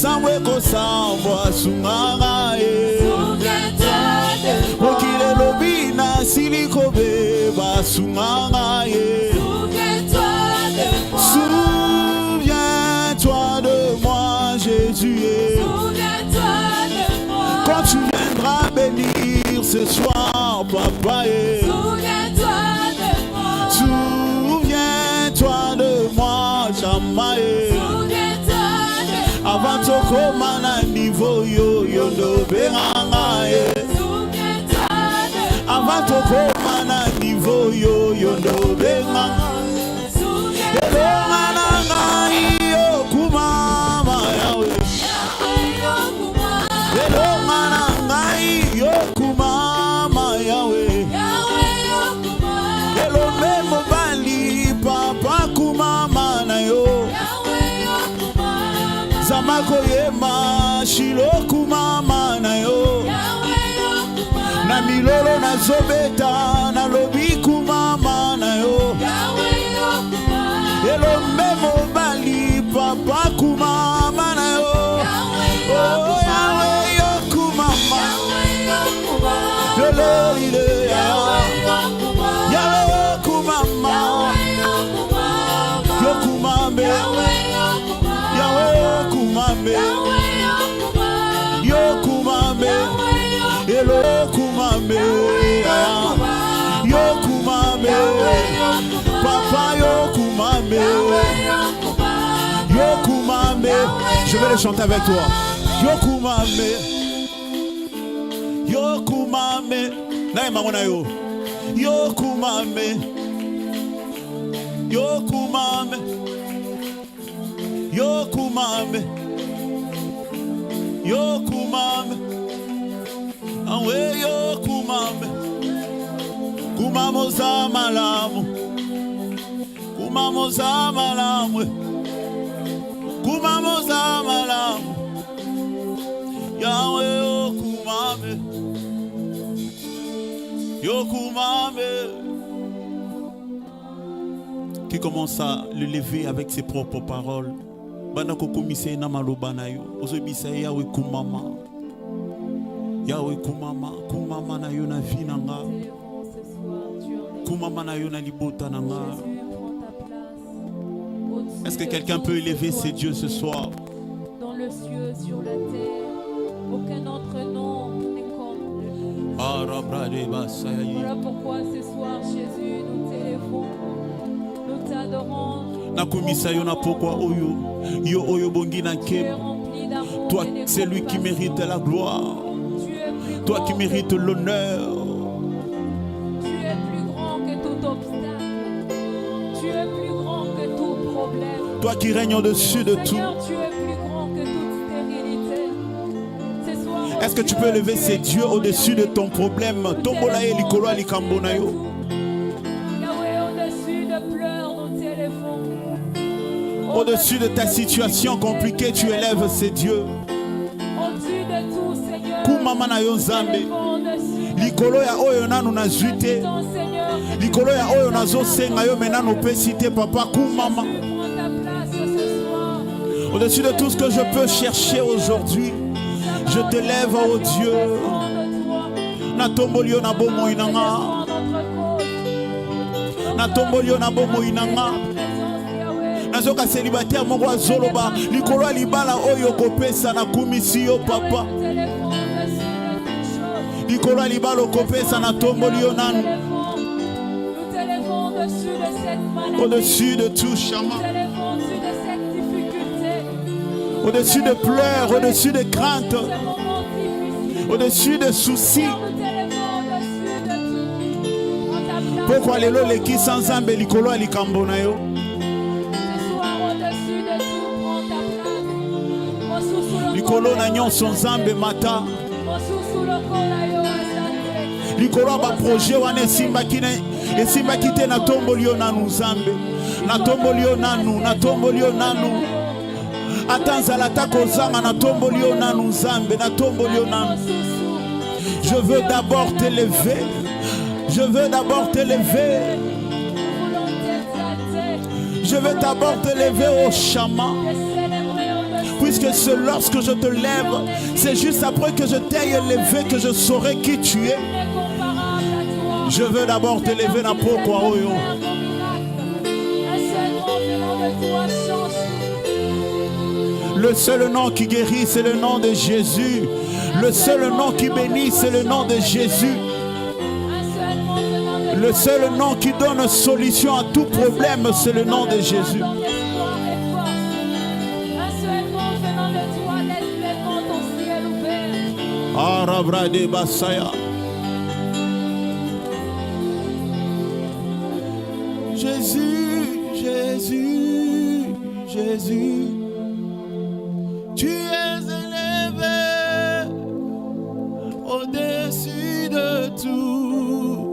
Sambwe ko sambwa sunganga ye. Souviens-toi de moi. Okile lobina siliko beba sunganga ye. Souviens-toi de moi. Souviens-toi de moi, Jésus. Souviens-toi de moi. Quand tu viendras bénir ce soir, papa. Souviens-toi de moi. Souviens-toi de moi, Chamae. Souviens-toi de moi. Avant de commander un niveau, yo no benganga. Souviens-toi de moi. Avant de commander un niveau, yo no benganga. Makoyema shiloku mama na yo na milolo na zobeta na lobiku mama na yo elo memo bali papa kumama na yo oh Yahweh yo kumama yolo ile Yahweh yo kumama yo kumame Yo kumame, elo kumame, yo kumame, papa yo kumame, yo kumame. Je vais le chanter avec toi. Yo kumame, yo kumame, nae mamona yo, yo kumame, yo kumame, yo kumame. Yo kumame, awe yo kumame, kumamo za malamu, kumamo za malamu, kumamo za malamu, Yahweh yo kumame, yo kumame. Qui commence à le lever avec ses propres paroles. Bana kokomise na maloba na yo ozobisa Yahweh kumama Yahweh kumama kumama na yo na vie na nga kumama na yo na libota na nga. Est-ce que quelqu'un peut élever ses dieux ce soir? Dans le ciel, sur la terre, aucun autre nom n'est comme le lui. Voilà pourquoi ce soir Jésus nous t'élèvons, nous t'adorons. Nakumisa yo na pourquoi oyo yo oyo bongi na ke. Toi c'est lui qui mérite la gloire. Toi qui mérites l'honneur. Tu es plus grand que tout obstacle. Tu es plus grand que tout problème. Toi qui règnes au-dessus de tout. Seigneur, tu es plus grand que toute stérilité. Ce soir, est-ce que tu peux lever ces dieux au-dessus de ton problème? Tombola e likolo likambo na yo. Au-dessus de ta situation compliquée, tu élèves ces dieux. Au-dessus de tout, Seigneur. Kumama na yo nzambe. Likolo ya oyo nanu na zuite. Likolo ya oyo nazo senga yo menano pesite papa kumama. Au-dessus de tout ce que je peux chercher aujourd'hui, je t'élève, oh Dieu. Na tombolio na bomo inanga. Na tombolio na bomo inanga. Nazoka célibataire moko azoloba likolo libala oyo kopesa na kumisi yo papa. Likolo libala kopesa na tombolio nanu. Au-dessus de tout chama. Au-dessus de pleurs, au-dessus de craintes, au-dessus de soucis. Pourquoi les lots les qui sans ambe likolo likambo na yo? Likolo na nyonso nzambe mata. Likolo ba projet wana esimba kite na tombolio nanu nzambe. Na tombolio nanu, na tombolio nanu. Atanzala takozanga na tombolio nanu nzambe, na tombolio nanu. Je veux d'abord t'élever. Je veux d'abord t'élever. Je veux d'abord t'élever au Shama. puisque c'est lorsque je te lève, c'est juste après que je t'ai élevé que je saurai qui tu es. Je veux d'abord t'élever dans pourquoi Oyo. Le seul nom qui guérit, c'est le nom de Jésus. Le seul nom qui bénit, c'est le nom de Jésus. Le seul nom qui donne solution à tout problème, c'est le nom de Jésus. Arabrade Basaya. Jésus, Jésus, Jésus, tu es élevé au-dessus de tout.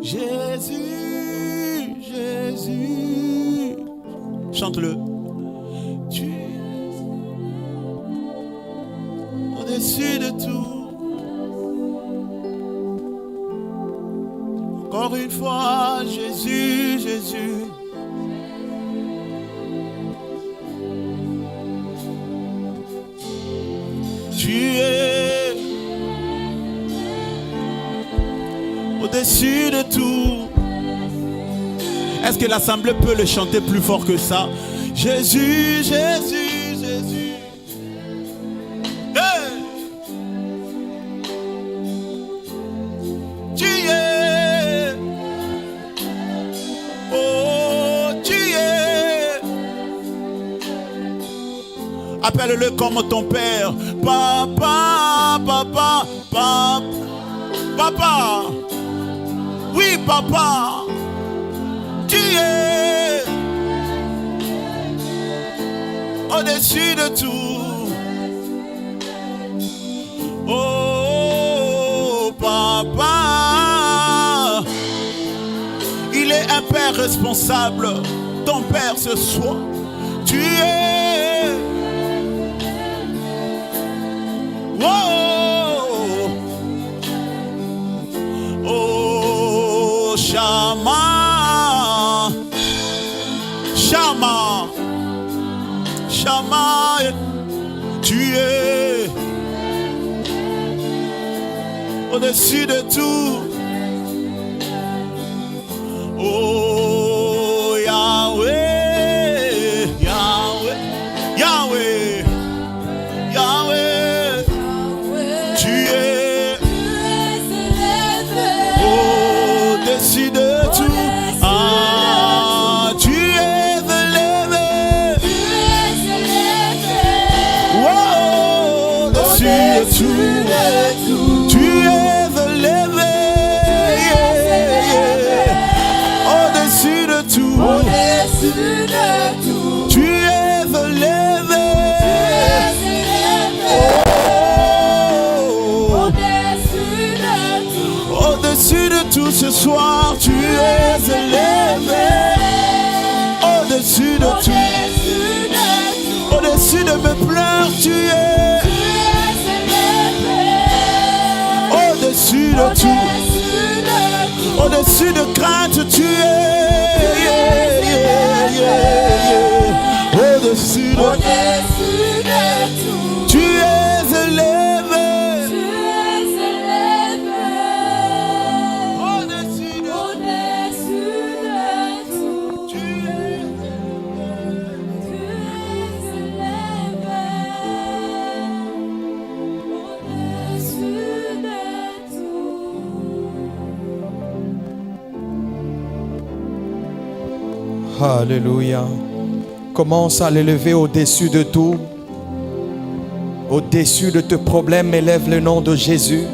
Jésus, Jésus, chante-le. Tu es au-dessus de tout. Encore une fois, Jésus, Jésus. Tu es au-dessus de tout. Est-ce que l'assemblée peut le chanter plus fort que ça? Jésus, Jésus, Jésus. Hey! Tu es. Oh, tu es. Appelle-le comme ton père. Papa, papa, papa. Papa. Oui, papa. Tu es au-dessus de tout. Oh, papa. Il est un père responsable. Ton père ce soir. Tu es. Oh, oh, Shama, Shama, Shama, tu es au-dessus de tout. Oh, Yahweh, Yahweh, Yahweh, Yahweh, tu es au-dessus de tout. Ah, tu es élevé. Wow, au-dessus de tout. Tu es élevé. Au-dessus de tout. Tu es élevé. Au-dessus de tout ce soir, tu es élevé. Au-dessus de tout. Au-dessus de mes pleurs, tu es. Au-dessus de tout. Au-dessus de crainte, tu es. Au-dessus de tout. Tu es élevé. Au-dessus de tout. Tu es Alléluia. Commence à l'élever au-dessus de tout. Au-dessus de tes problèmes, élève le nom de Jésus.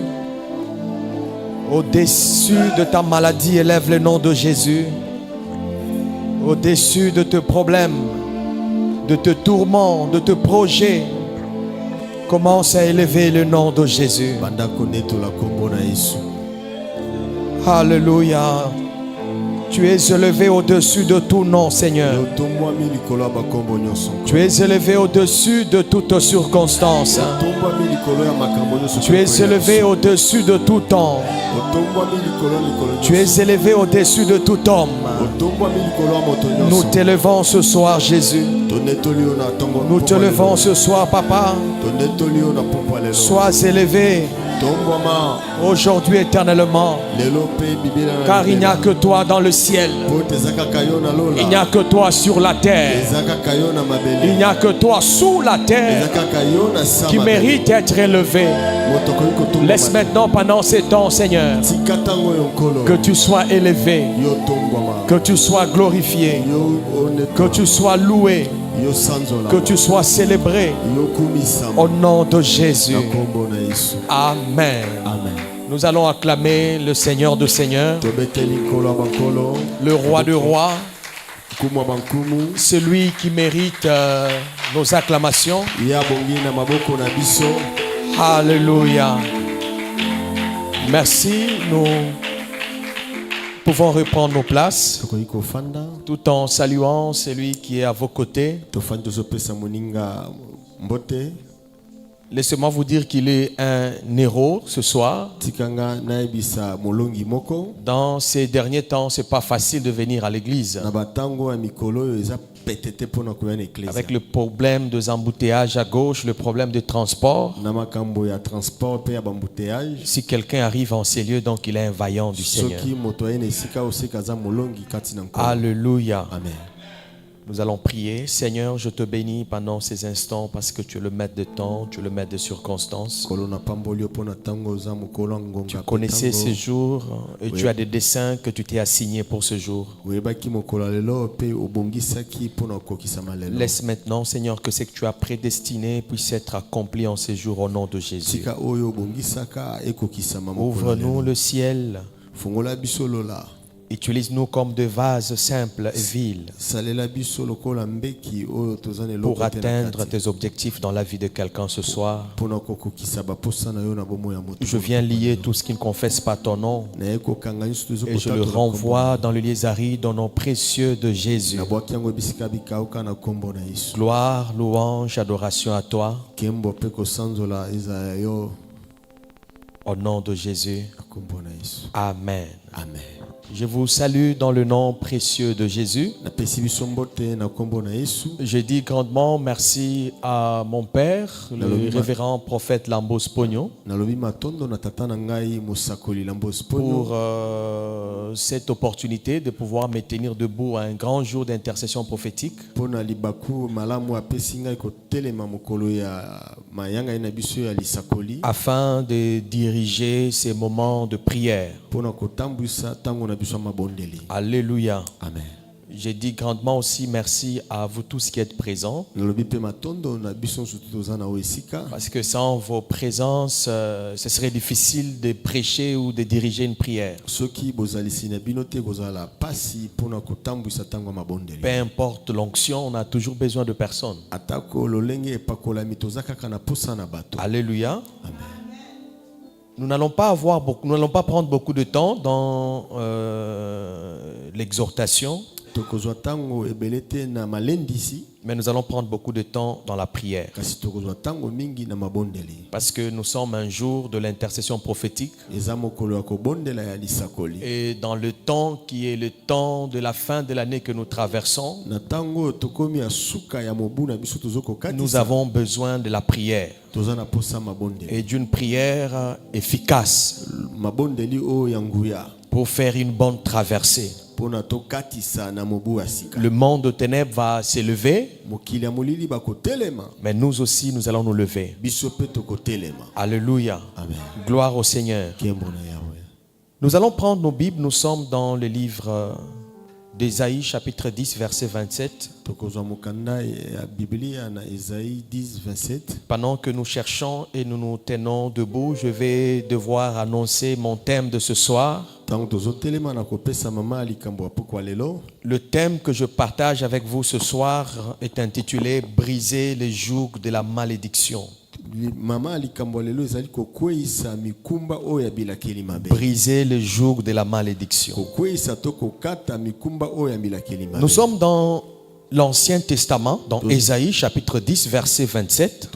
Au-dessus de ta maladie, élève le nom de Jésus. Au-dessus de tes problèmes, de tes tourments, de tes projets, commence à élever le nom de Jésus. Alléluia. Tu es élevé au-dessus de tout nom, Seigneur. Tu es élevé au-dessus de toute circonstance. Tu es élevé au-dessus de tout temps. Tu es élevé au-dessus de tout homme. Nous t'élevons ce soir, Jésus. Nous te levons ce soir, Papa. Sois élevé aujourd'hui éternellement, car il n'y a que toi dans le ciel, il n'y a que toi sur la terre, il n'y a que toi sous la terre qui mérite d'être élevé. Laisse maintenant pendant ces temps, Seigneur, que tu sois élevé, que tu sois glorifié, que tu sois loué, que tu sois célébré au nom de Jésus. Amen. Nous allons acclamer le Seigneur de Seigneurs, le Roi de Rois, celui qui mérite nos acclamations. Alléluia. Merci. Nous pouvons reprendre nos places tout en saluant celui qui est à vos côtés. Laissez-moi vous dire qu'il est un héros ce soir. Dans ces derniers temps, ce n'est pas facile de venir à l'église. Avec le problème des embouteillages à gauche, le problème de transport. Si quelqu'un arrive en ces lieux, donc il est un vaillant du Seigneur. Alléluia. Amen. Nous allons prier. Seigneur, je te bénis pendant ces instants parce que tu es le maître de temps, tu es le maître de circonstances. Tu connaissais ces jours et tu as des desseins que tu t'es assignés pour ce jour. Laisse maintenant, Seigneur, que ce que tu as prédestiné puisse être accompli en ces jours au nom de Jésus. Ouvre-nous le ciel. Utilise-nous comme des vases simples et vils pour atteindre tes objectifs dans la vie de quelqu'un ce soir. Je viens lier tout ce qui ne confesse pas ton nom et je le renvoie dans le lieu aride au nom précieux de Jésus. Gloire, louange, adoration à toi. Au nom de Jésus. Amen. Amen. Je vous salue dans le nom précieux de Jésus. Je dis grandement merci à mon père, le révérend prophète Lambos Pogno, pour cette opportunité de pouvoir me tenir debout à un grand jour d'intercession prophétique. Afin de diriger ces moments de prière. Alléluia. Amen. J'ai dit grandement aussi merci à vous tous qui êtes présents. Parce que sans vos présences, ce serait difficile de prêcher ou de diriger une prière. Peu importe l'onction, on a toujours besoin de personnes. Alléluia. Amen. Nous n'allons pas prendre beaucoup de temps dans l'exhortation, mais nous allons prendre beaucoup de temps dans la prière. Parce que nous sommes un jour de l'intercession prophétique. Et dans le temps qui est le temps de la fin de l'année que nous traversons, nous avons besoin de la prière. Et d'une prière efficace pour faire une bonne traversée. Le monde de ténèbres va s'élever, mais nous aussi nous allons nous lever. Alléluia. Amen. Gloire au Seigneur. Nous allons prendre nos Bibles. Nous sommes dans le livre d'Ésaïe chapitre 10 verset 27. Pendant que nous cherchons et nous nous tenons debout, je vais devoir annoncer mon thème de ce soir. Le thème que je partage avec vous ce soir est intitulé « Briser les jougs de la malédiction ». Briser le joug de la malédiction. Nous sommes dans l'Ancien Testament, dans Ésaïe chapitre 10 verset 27.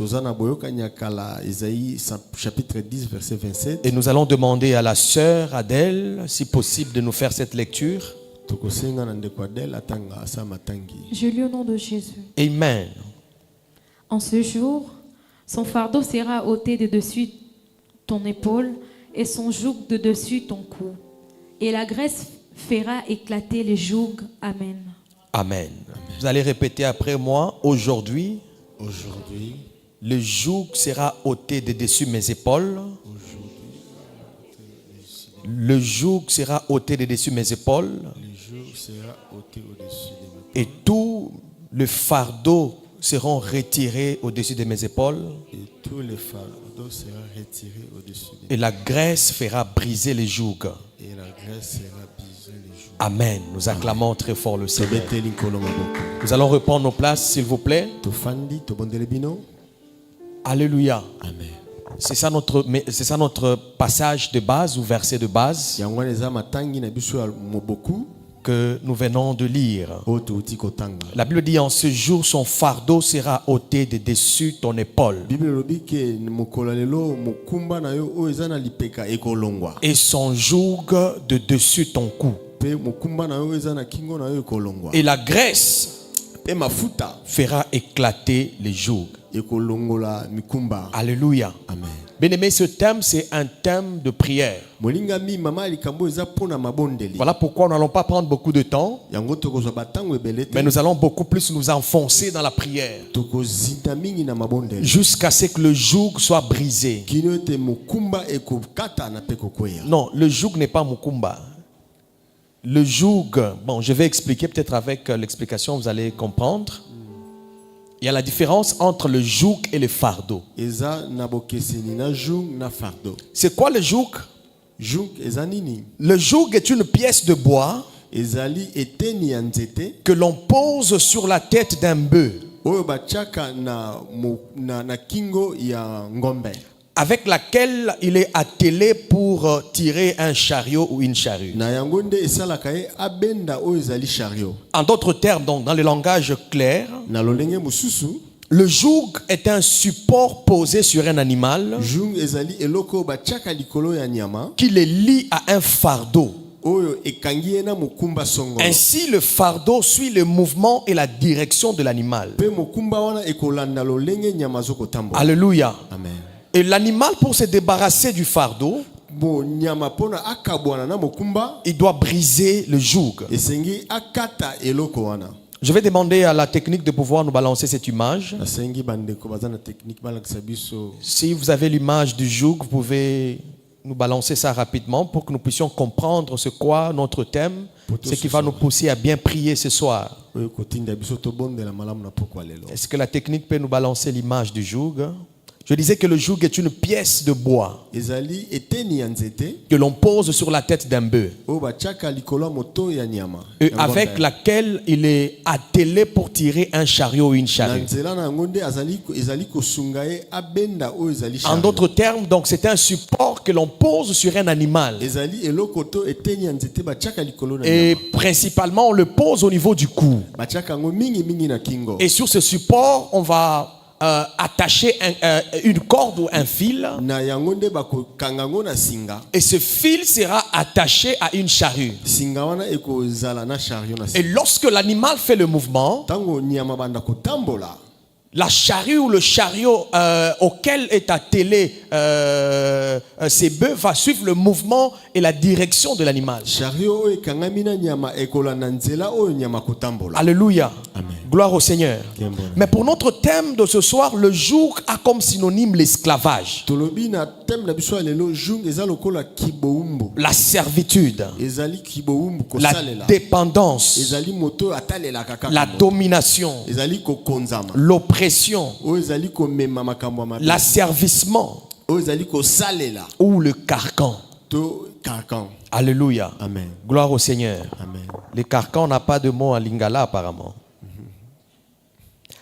Et nous allons demander à la sœur Adèle, si possible, de nous faire cette lecture. Je lis au nom de Jésus. Amen. En ce jour, son fardeau sera ôté de dessus ton épaule et son joug de dessus ton cou. Et la graisse fera éclater les jougs. Amen. Amen. Vous allez répéter après moi. Aujourd'hui, le joug sera ôté de dessus mes épaules. Le joug sera ôté de dessus mes épaules. Et tout le fardeau seront retirés au-dessus de mes épaules. Et la graisse fera briser les jougs. Amen. Nous acclamons très fort le Seigneur. Nous allons reprendre nos places, s'il vous plaît. Alléluia. Amen. C'est ça notre passage de base ou verset de base que nous venons de lire. La Bible dit: en ce jour, son fardeau sera ôté de dessus ton épaule. Et son joug de dessus ton cou. Et la graisse fera éclater les jougs. Alléluia. Amen. Bien-aimé, ce thème, c'est un thème de prière. Voilà pourquoi nous n'allons pas prendre beaucoup de temps, mais nous allons beaucoup plus nous enfoncer dans la prière jusqu'à ce que le joug soit brisé. Non, le joug n'est pas Mukumba. Le joug, bon, je vais expliquer peut-être avec l'explication, vous allez comprendre. Il y a la différence entre le joug et le fardeau. C'est quoi le joug? Le joug est une pièce de bois que l'on pose sur la tête d'un bœuf, avec laquelle il est attelé pour tirer un chariot ou une charrue. En d'autres termes, donc, dans le langage clair, le joug est un support posé sur un animal qui le lie à un fardeau. Ainsi, le fardeau suit le mouvement et la direction de l'animal. Alléluia. Amen. Et l'animal, pour se débarrasser du fardeau, il doit briser le joug. Je vais demander à la technique de pouvoir nous balancer cette image. Si vous avez l'image du joug, vous pouvez nous balancer ça rapidement pour que nous puissions comprendre ce qu'est notre thème, ce qui va nous pousser à bien prier ce soir. Est-ce que la technique peut nous balancer l'image du joug? Je disais que le joug est une pièce de bois que l'on pose sur la tête d'un bœuf et avec laquelle il est attelé pour tirer un chariot ou une charrue. En d'autres termes, donc, c'est un support que l'on pose sur un animal. Et principalement, on le pose au niveau du cou. Et sur ce support, on va attacher une corde ou un fil, et ce fil sera attaché à une charrue. Et lorsque l'animal fait le mouvement, la charrue ou le chariot auquel est attelé ces bœufs va suivre le mouvement et la direction de l'animal. Alléluia. Amen. Gloire au Seigneur. Mais pour notre thème de ce soir, le joug a comme synonyme l'esclavage, la servitude, la dépendance, la domination, l'oppression, l'asservissement ou le carcan. Alléluia. Amen. Gloire au Seigneur. Amen. Le carcan n'a pas de mot en lingala apparemment.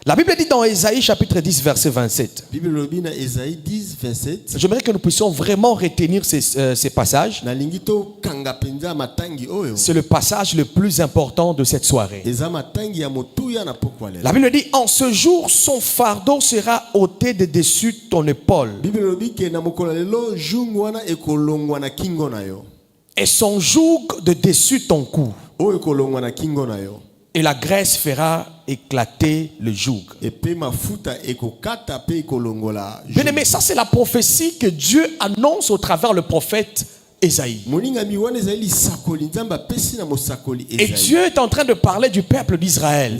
La Bible dit dans Ésaïe chapitre 10 verset 27. Bible dit dans Ésaïe 10 verset. J'aimerais que nous puissions vraiment retenir ces passages. C'est le passage le plus important de cette soirée. La Bible dit en ce jour son fardeau sera ôté de dessus ton épaule. Et son joug de dessus ton cou. Et la graisse fera éclater le joug. Bien aimé, ça c'est la prophétie que Dieu annonce au travers le prophète Ésaïe. Et Dieu est en train de parler du peuple d'Israël.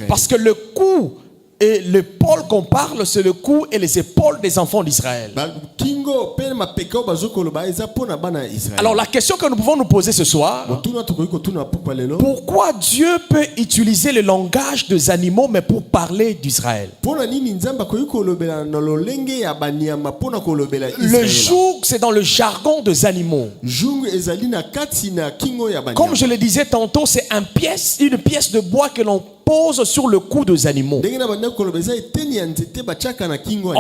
Parce que le cou et l'épaule qu'on parle, c'est le cou et les épaules des enfants d'Israël. Alors la question que nous pouvons nous poser ce soir, pourquoi Dieu peut utiliser le langage des animaux mais pour parler d'Israël? Le joug, c'est dans le jargon des animaux. Comme je le disais tantôt, c'est une pièce de bois que l'on pose sur le cou des animaux. On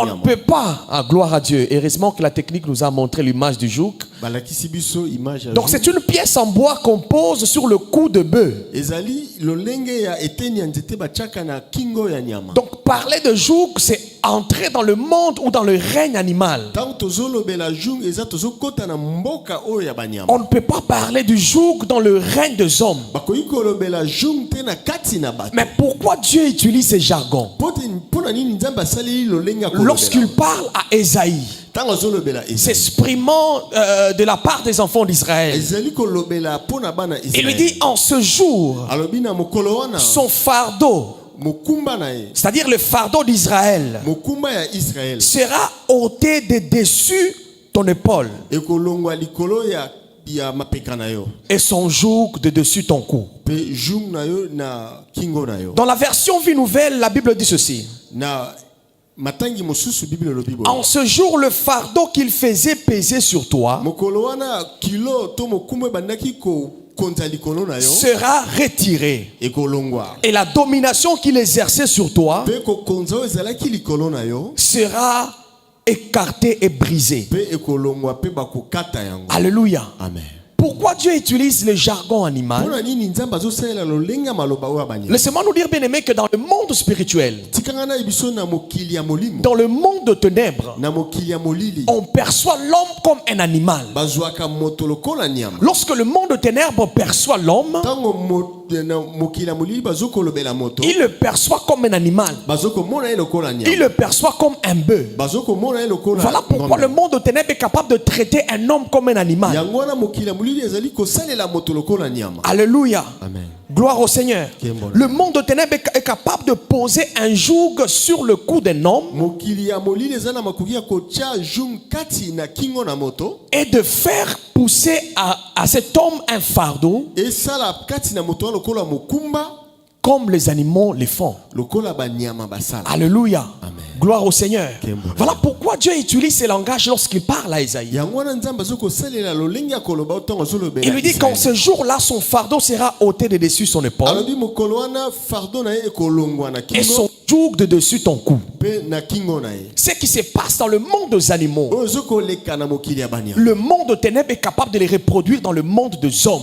ne peut pas, gloire à Dieu, heureusement que la technique nous a montré l'image du joug. Donc c'est une pièce en bois qu'on pose sur le cou de bœuf. Donc parler de joug, c'est entrer dans le monde ou dans le règne animal. On ne peut pas parler du joug dans le règne des hommes. Mais pourquoi Dieu utilise ces jargons? Lorsqu'il parle à Ésaïe, s'exprimant de la part des enfants d'Israël, il lui dit en ce jour, son fardeau, c'est-à-dire le fardeau d'Israël, sera ôté de dessus ton épaule et son joug de dessus ton cou. Dans la version Vie Nouvelle, la Bible dit ceci: en ce jour, le fardeau qu'il faisait peser sur toi sera retiré, et la domination qu'il exerçait sur toi sera écartée et brisée. Alléluia. Amen. Pourquoi Dieu utilise le jargon animal? Laissez-moi nous dire, bien aimé, que dans le monde spirituel, dans le monde de ténèbres, on perçoit l'homme comme un animal. Lorsque le monde de ténèbres perçoit l'homme, il le perçoit comme un animal. Il le perçoit comme un bœuf. Voilà pourquoi le monde de ténèbres est capable de traiter un homme comme un animal. Alléluia. Amen. Gloire au Seigneur. Le monde de ténèbres est capable de poser un joug sur le cou d'un homme et de faire pousser à cet homme un fardeau comme les animaux les font. Alléluia. Amen. Gloire au Seigneur. Voilà pourquoi Dieu utilise ce langage lorsqu'il parle à Ésaïe. Il lui dit qu'en ce jour-là, son fardeau sera ôté de dessus son épaule et son joug de dessus ton cou. Ce qui se passe dans le monde des animaux, le monde de ténèbres est capable de les reproduire dans le monde des hommes.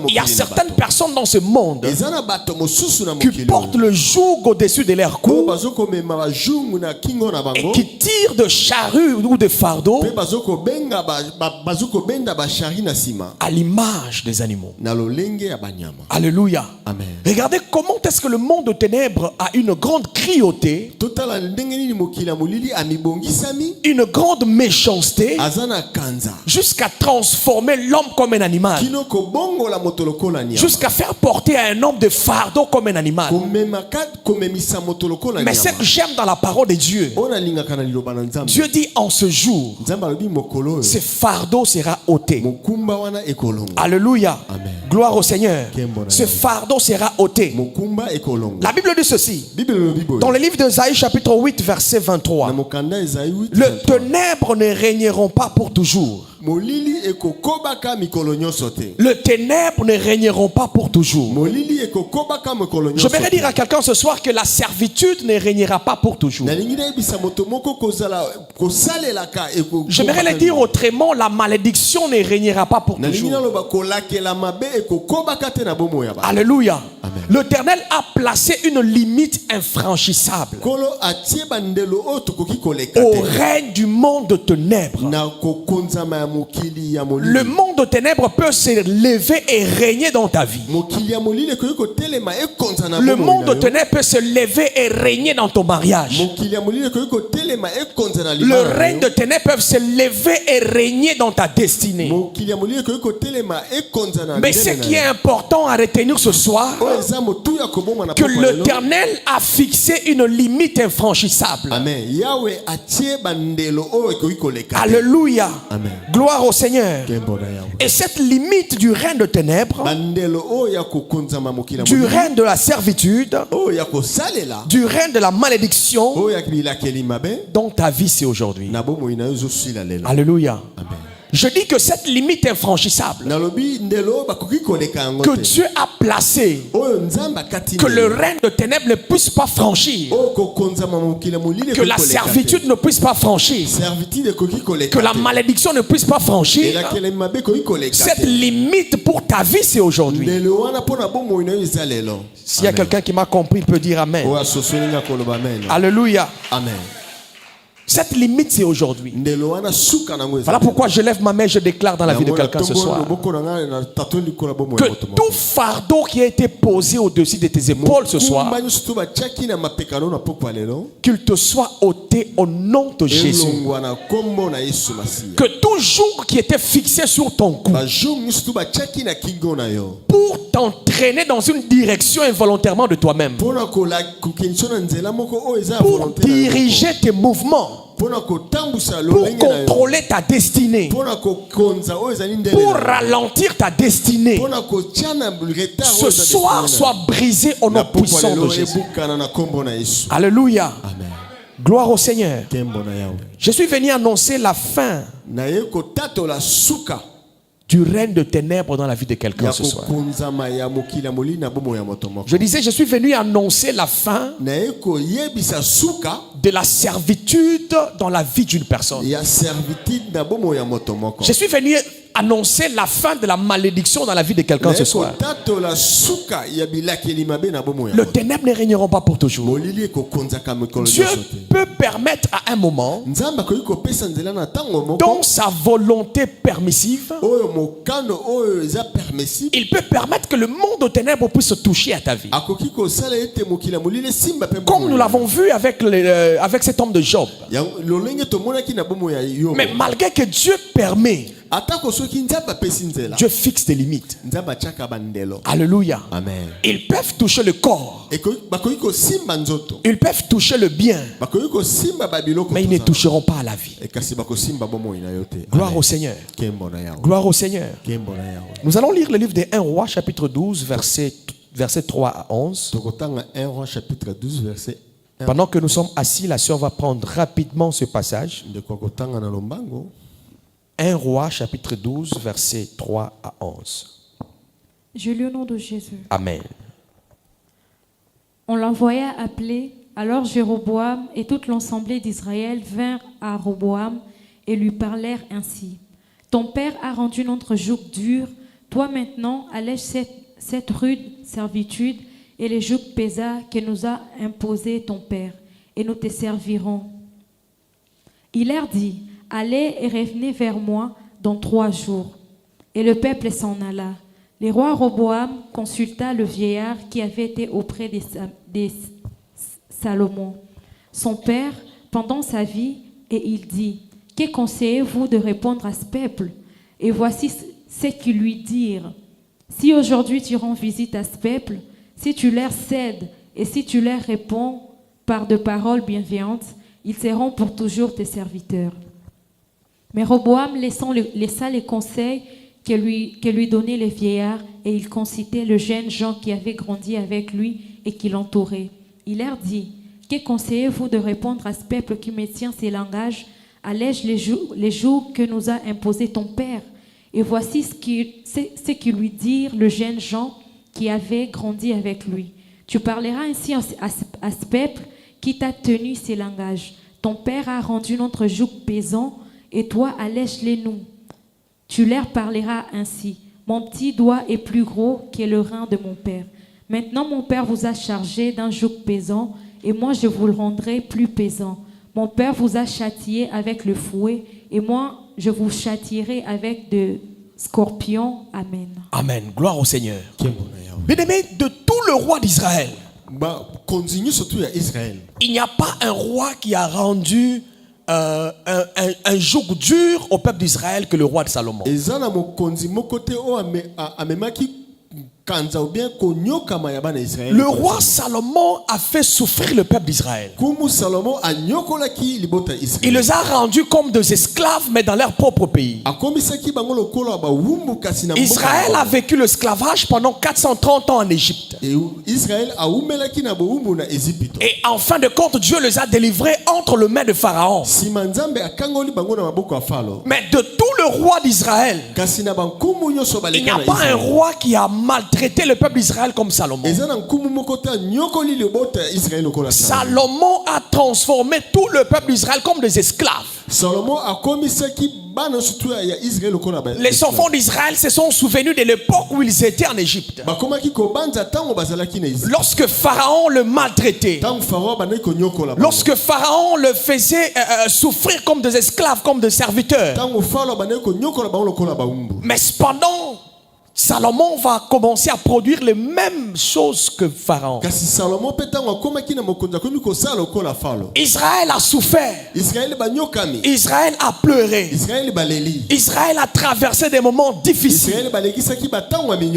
Il y a certaines personnes dans ce monde qui portent le joug au-dessus de leur cou et qui tirent de charrues ou de fardeaux à l'image des animaux. Alléluia. Amen. Regardez comment est-ce que le monde de ténèbres a une grande cruauté, une grande méchanceté, jusqu'à transformer l'homme comme un animal, jusqu'à faire porter à un homme de fardeau comme un animal. Mais ce que j'aime dans la parole de Dieu, Dieu dit en ce jour, ce fardeau sera ôté. Alléluia. Amen. Gloire au Seigneur. Ce fardeau sera ôté. La Bible dit ceci dans le livre d'Ésaïe chapitre 8 verset 23: les ténèbres ne régneront pas pour toujours, Le ténèbre ne régneront pas pour toujours. J'aimerais dire à quelqu'un ce soir que la servitude ne régnera pas pour toujours. J'aimerais le dire autrement, la malédiction ne régnera pas pour toujours. Alléluia. L'Éternel a placé une limite infranchissable au règne du monde de ténèbres. Le monde de ténèbres peut se lever et régner dans ta vie. Le monde de ténèbres peut se lever et régner dans ton mariage. Le règne de ténèbres peut se lever et régner dans ta destinée. Mais ce qui est important à retenir ce soir, que l'Éternel a fixé une limite infranchissable. Alléluia. Amen. Gloire au Seigneur. Et cette limite du règne de ténèbres, du règne de la servitude, du règne de la malédiction, dont ta vie c'est aujourd'hui. Alléluia. Amen. Je dis que cette limite infranchissable que Dieu a placée, que le règne de ténèbres ne puisse pas franchir, que la servitude ne puisse pas franchir, que la malédiction ne puisse pas franchir, cette limite pour ta vie c'est aujourd'hui. S'il y a quelqu'un qui m'a compris, il peut dire Amen. Alléluia. Amen. Cette limite c'est aujourd'hui. Voilà pourquoi je lève ma main et je déclare dans la vie de quelqu'un ce soir que tout fardeau qui a été posé au-dessus de tes épaules ce soir, qu'il te soit ôté au nom de Jésus. Que tout jour qui était fixé sur ton cou pour t'entraîner dans une direction involontairement de toi-même, pour diriger tes mouvements, pour contrôler ta destinée, pour ralentir ta destinée, ce soir soit brisé au nom puissant de Jésus. Alléluia. Amen. Gloire au Seigneur. Je suis venu annoncer la fin du règne de ténèbres dans la vie de quelqu'un ce soir. Je disais, je suis venu annoncer la fin de la servitude dans la vie d'une personne. Je suis venu annoncer la fin de la malédiction dans la vie de quelqu'un ce soir. Le ténèbre ne régneront pas pour toujours. Dieu peut permettre à un moment, dans sa volonté permissive, il peut permettre que le monde aux ténèbres puisse toucher à ta vie. Comme nous l'avons vu avec cet homme de Job. Mais malgré que Dieu permet, Dieu fixe des limites. Alléluia. Amen. Ils peuvent toucher le corps. Ils peuvent toucher le bien. Mais ils ne toucheront pas à la vie. Gloire au Seigneur. Gloire au Seigneur. Nous allons lire le livre des 1 Roi chapitre 12 verset 3 à 11. 1 Roi chapitre 12 verset 1. Pendant que nous sommes assis, la sœur va prendre rapidement ce passage. 1 Roi chapitre 12 verset 3 à 11. Je lis au nom de Jésus. Amen. On l'envoya appeler. Alors Jéroboam et toute l'assemblée d'Israël vinrent à Roboam et lui parlèrent ainsi. Ton père a rendu notre joug dur. Toi maintenant, allège cette rude servitude et les jougs pesants que nous a imposés ton père, et nous te servirons. Il leur dit, allez et revenez vers moi dans 3 jours. Et le peuple s'en alla. Le roi Roboam consulta le vieillard qui avait été auprès de Salomon, son père, pendant sa vie, et il dit, que conseillez-vous de répondre à ce peuple? Et voici ce qu'ils lui dirent. Si aujourd'hui tu rends visite à ce peuple, si tu leur cèdes et si tu leur réponds par de paroles bienveillantes, ils seront pour toujours tes serviteurs. Mais Roboam laissa les conseils que lui donnaient les vieillards, et il consultait le jeune Jean qui avait grandi avec lui et qui l'entourait. Il leur dit, que conseillez-vous de répondre à ce peuple qui me tient ses langages? allège les jours que nous a imposé ton père. Et voici ce que lui dirent le jeune Jean qui avait grandi avec lui. Tu parleras ainsi à ce peuple qui t'a tenu ces langages. Ton père a rendu notre joug pesant et toi allège-les nous. Tu leur parleras ainsi. Mon petit doigt est plus gros que le rein de mon père. Maintenant mon père vous a chargé d'un joug pesant et moi je vous le rendrai plus pesant. Mon père vous a châtié avec le fouet et moi je vous châtierai avec de scorpions. Amen. Amen. Gloire au Seigneur. Bien-aimé, de tout le roi d'Israël, continue surtout à Israël. il n'y a pas un roi qui a rendu un joug dur au peuple d'Israël que le roi de Salomon. Le roi Salomon a fait souffrir le peuple d'Israël. Il les a rendus comme des esclaves, mais dans leur propre pays. Israël a vécu l'esclavage pendant 430 ans en Égypte. Et en fin de compte, Dieu les a délivrés entre les mains de Pharaon. Mais de tout le roi d'Israël, il n'y a pas un roi qui a maltraité le peuple d'Israël comme Salomon. Salomon a transformé tout le peuple d'Israël comme des esclaves. Les enfants d'Israël se sont souvenus de l'époque où ils étaient en Égypte. Lorsque Pharaon le maltraitait, lorsque Pharaon le faisait souffrir comme des esclaves, comme des serviteurs. Mais cependant, Salomon va commencer à produire les mêmes choses que Pharaon. Israël a souffert. Israël a pleuré. Israël a traversé des moments difficiles.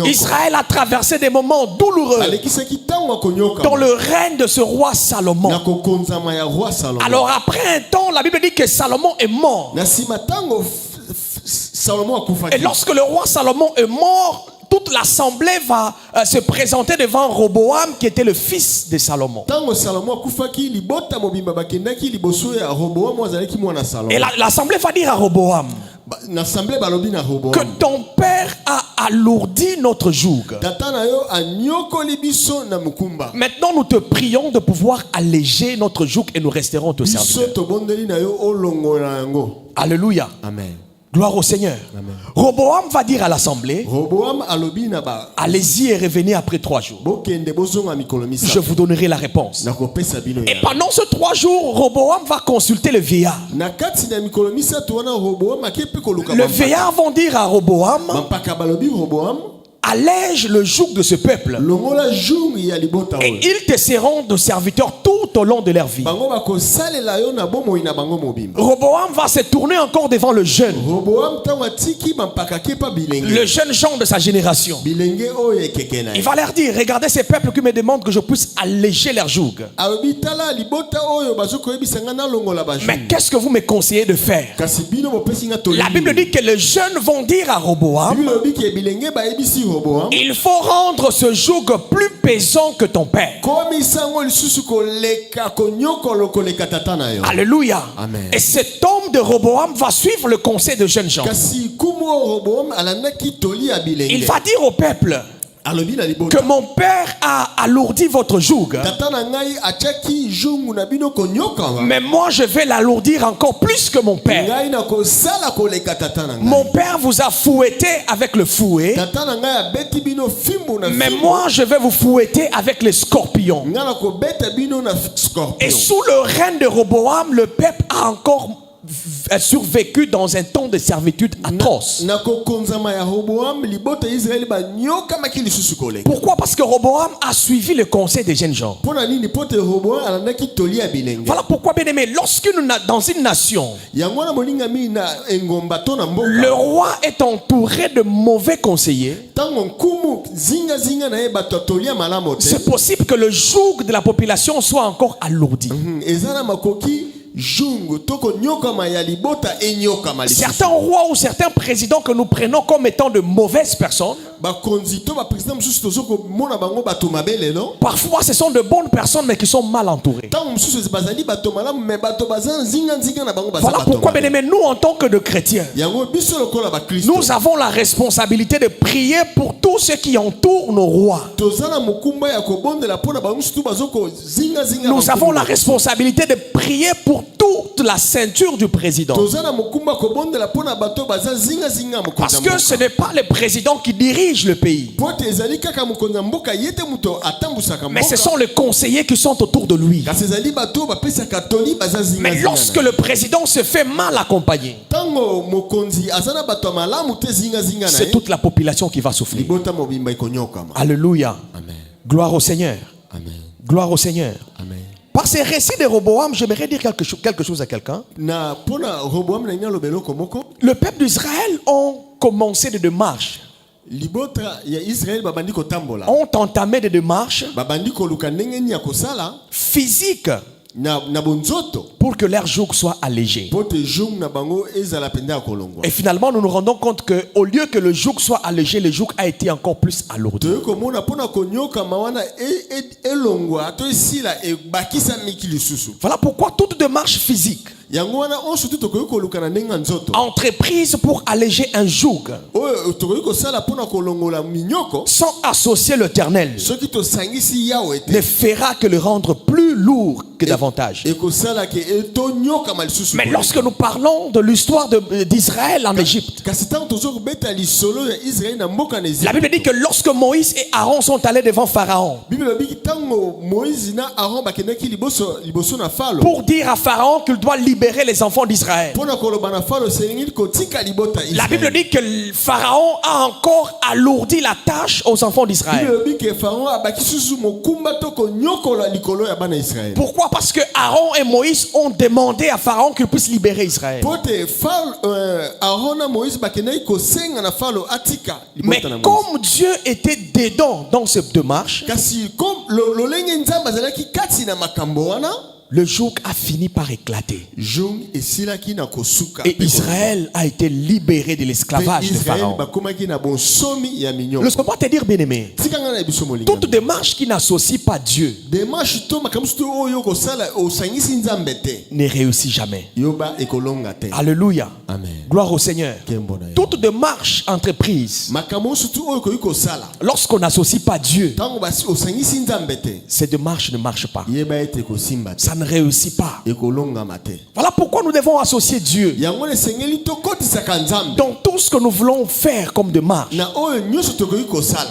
Israël a traversé des moments douloureux dans le règne de ce roi Salomon. Alors après un temps, la Bible dit que Salomon est mort. Et lorsque le roi Salomon est mort, toute l'assemblée va se présenter devant Roboam qui était le fils de Salomon. Et l'assemblée va dire à Roboam que ton père a alourdi notre joug. Maintenant nous te prions de pouvoir alléger notre joug et nous resterons te servir. Alléluia. Amen. Gloire au Seigneur. Amen. Roboam va dire à l'assemblée, allez-y et revenez après 3 jours. Je vous donnerai la réponse. Et pendant ces 3 jours, Roboam va consulter le vieillard. Le vieillard va dire à Roboam, allège le joug de ce peuple et ils te seront de serviteurs tout au long de leur vie. Roboam va se tourner encore devant le jeune Jean de sa génération. Il va leur dire, regardez ces peuples qui me demandent que je puisse alléger leur joug. Mais qu'est-ce que vous me conseillez de faire? La Bible dit que les jeunes vont dire à Roboam, il faut rendre ce joug plus pesant que ton père. Alléluia. Amen. Et cet homme de Roboam va suivre le conseil de jeune Jean. Il va dire au peuple que mon père a alourdi votre joug, mais moi je vais l'alourdir encore plus que mon père. Mon père vous a fouetté avec le fouet, mais moi je vais vous fouetter avec les scorpions. Et sous le règne de Roboam, le peuple a encore survécu dans un temps de servitude atroce. Pourquoi? Parce que Roboam a suivi le conseil des jeunes gens. Voilà pourquoi, bien aimé, dans une nation, le roi est entouré de mauvais conseillers, c'est possible que le joug de la population soit encore alourdi. Certains rois ou certains présidents que nous prenons comme étant de mauvaises personnes Parfois, ce sont de bonnes personnes, mais qui sont mal entourées. Voilà pourquoi, bien aimé, nous, en tant que de chrétiens, nous avons la responsabilité de prier pour tous ceux qui entourent nos rois. Nous avons la responsabilité de prier pour toute la ceinture du président. Parce que ce n'est pas le président qui dirige le pays, mais ce sont les conseillers qui sont autour de lui. Mais lorsque le président se fait mal accompagner, c'est toute la population qui va souffrir. Alléluia. Amen. Gloire au Seigneur. Amen. Gloire au Seigneur. Amen. Par ces récits de Roboam, j'aimerais dire quelque chose à quelqu'un. Le peuple d'Israël ont commencé des démarches, ont entamé des démarches physiques pour que leur joug soit allégé. Et finalement, nous nous rendons compte qu'au lieu que le joug soit allégé, le joug a été encore plus alourdi. Voilà pourquoi toute démarche physique, entreprise pour alléger un joug, sans associer l'Éternel, ne fera que le rendre plus lourd que davantage. Mais lorsque nous parlons de l'histoire d'Israël en Égypte, la Bible dit que lorsque Moïse et Aaron sont allés devant Pharaon pour dire à Pharaon qu'il doit libérer les enfants d'Israël, la Bible dit que Pharaon a encore alourdi la tâche aux enfants d'Israël. Pourquoi? Parce que Aaron et Moïse ont demandé à Pharaon qu'il puisse libérer Israël. Mais comme Dieu était dedans dans cette démarche, le joug a fini par éclater. Et Israël a été libéré de l'esclavage de Pharaon. Laisse-moi te dire, bien-aimé, toute démarche qui n'associe pas Dieu ne réussit jamais. Alléluia. Amen. Gloire au Seigneur. Toute démarche entreprise, lorsqu'on n'associe pas Dieu, cette démarche ne marche pas. Ça ne réussit pas. Voilà pourquoi nous devons associer Dieu dans tout ce que nous voulons faire comme démarche.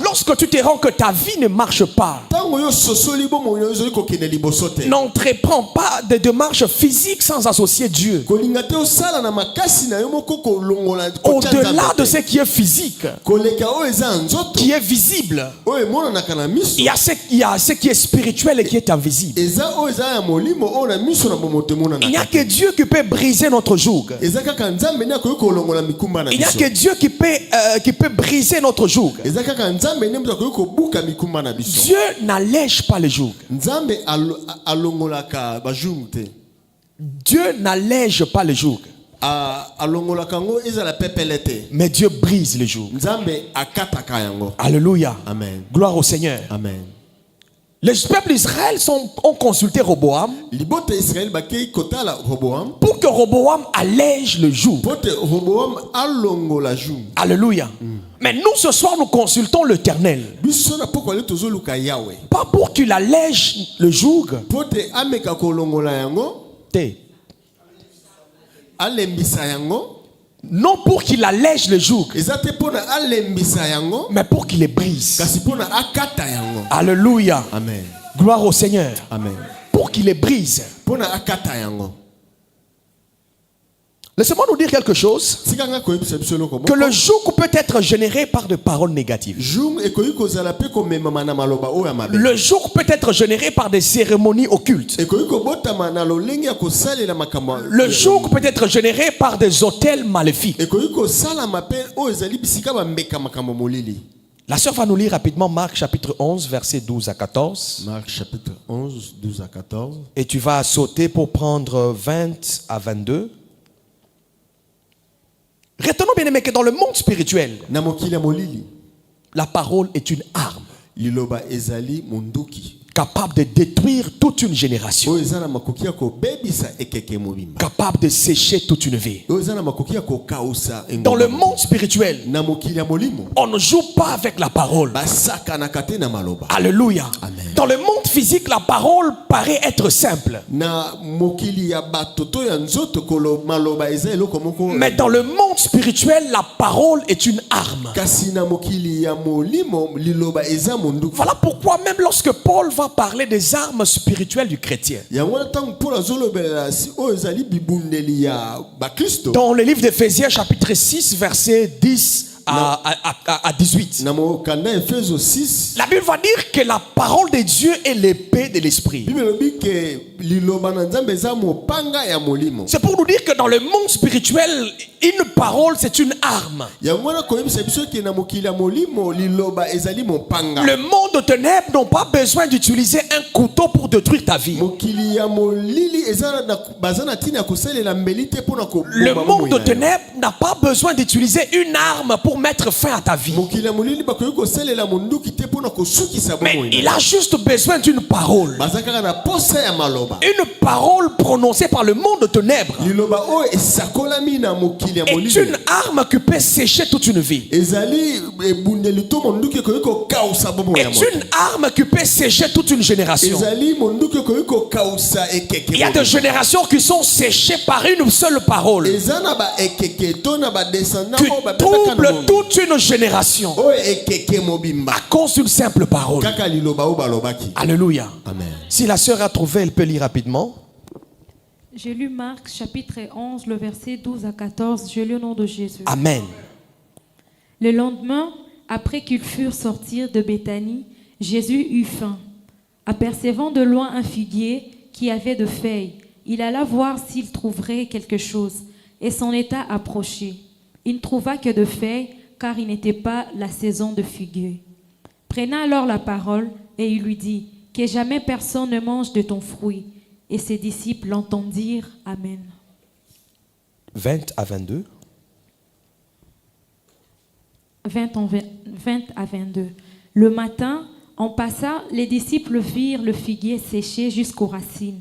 Lorsque tu te rends que ta vie ne marche pas, n'entreprends pas de démarches physiques sans associer Dieu. Au-delà de ce qui est physique, qui est visible, il y a ce qui est spirituel et qui est invisible. Il n'y a que Dieu qui peut briser notre joug. Il n'y a que Dieu qui peut briser notre joug. Dieu n'allège pas le joug. Dieu n'allège pas le joug. Mais Dieu brise le joug. Alléluia. Amen. Gloire au Seigneur. Amen. Les peuples d'Israël ont consulté Roboam pour que Roboam allège le joug. Alléluia. Mais nous ce soir nous consultons l'Éternel, pas pour qu'il allège le joug, non pour qu'il allège le joug, mais pour qu'il les brise. Alléluia. Amen. Gloire au Seigneur. Amen. Pour qu'il les brise. Laissez-moi nous dire quelque chose. Que le joug peut être généré par des paroles négatives. Le joug peut être généré par des cérémonies occultes. Le joug peut être généré par des autels maléfiques. La sœur va nous lire rapidement Marc chapitre 11 versets 12 à 14. Marc chapitre 11 12 à 14. Et tu vas sauter pour prendre 20 à 22. Retenons bien aimé que dans le monde spirituel, La parole est une arme liloba ezali munduki capable de détruire toute une génération, oyo eza na makoki ya kobebisa ekeke mobimba capable de sécher toute une vie. oyo eza na makoki ya kokausa Dans le monde spirituel, na mokili ya molimo on ne joue pas avec la parole. basakanaka te na maloba. Alléluia. Amen. Dans le monde physique, la parole paraît être simple. Na mokili ya bato to ya nzoto kolo maloba eza eloko moko, Mais dans le monde spirituel, la parole est une arme. kasi na mokili ya molimo liloba eza munduki. Voilà pourquoi même lorsque Paul va parler des armes spirituelles du chrétien, yango wana ntango mpona azolobela si oyo ezali bibundeli ya bakristo dans le livre d'Éphésiens chapitre 6 verset 10 à 18, na mokanda Efeso 6 la Bible va dire que la parole de Dieu est l'épée de l'esprit. bible elobi ke liloba na nzambe eza mopanga ya molimo. C'est pour nous dire que dans le monde spirituel, une parole c'est une arme. yango wana koyebisa biso ke na mokili ya molimo liloba ezali mopanga. Le monde de ténèbres n'a pas besoin d'utiliser un couteau pour détruire ta vie. mokili ya molili eza na baza na ntina ya kosalela mbeli te mpona Le monde de ténèbres n'a pas besoin d'utiliser une arme pour mettre fin à ta vie. mokili ya molili bakoki kosalela monduki te mpona kosukisa Mais bomoi il a juste besoin d'une parole. baza kaka na posa ya maloba. Une parole prononcée par le monde de ténèbres liloba oyo esakolami na mokili ya est molili une arme qui peut sécher toute une vie. ezali ebundeli to monduki ekoki kokausa bomoi ya Est moto. une arme qui peut sécher toute une génération. ezali monduki ekoki kokausa ekeke. Il y a des générations qui sont séchées par une seule parole eza na baekeke to na badescendant qui oyo babetaka trouble na mongo. toute une génération oyo ekeke mobimba à cause d'une simple parole. kaka liloba oyo balobaki. Alléluia. Amen. Si la sœur a trouvé, elle peut lire rapidement. J'ai lu Marc chapitre 11, le verset 12 à 14. Je lis au nom de Jésus. Amen. Le lendemain, après qu'ils furent sortis de Béthanie, Jésus eut faim. Apercevant de loin un figuier qui avait de feuilles, il alla voir s'il trouverait quelque chose, et s'en était approché. Il ne trouva que de feuilles, car il n'était pas la saison de figuier. Prenant alors la parole, et il lui dit, « Que jamais personne ne mange de ton fruit. » Et ses disciples l'entendirent. Amen. 20 à 22. 20 à 22. Le matin, en passant, les disciples virent le figuier séché jusqu'aux racines.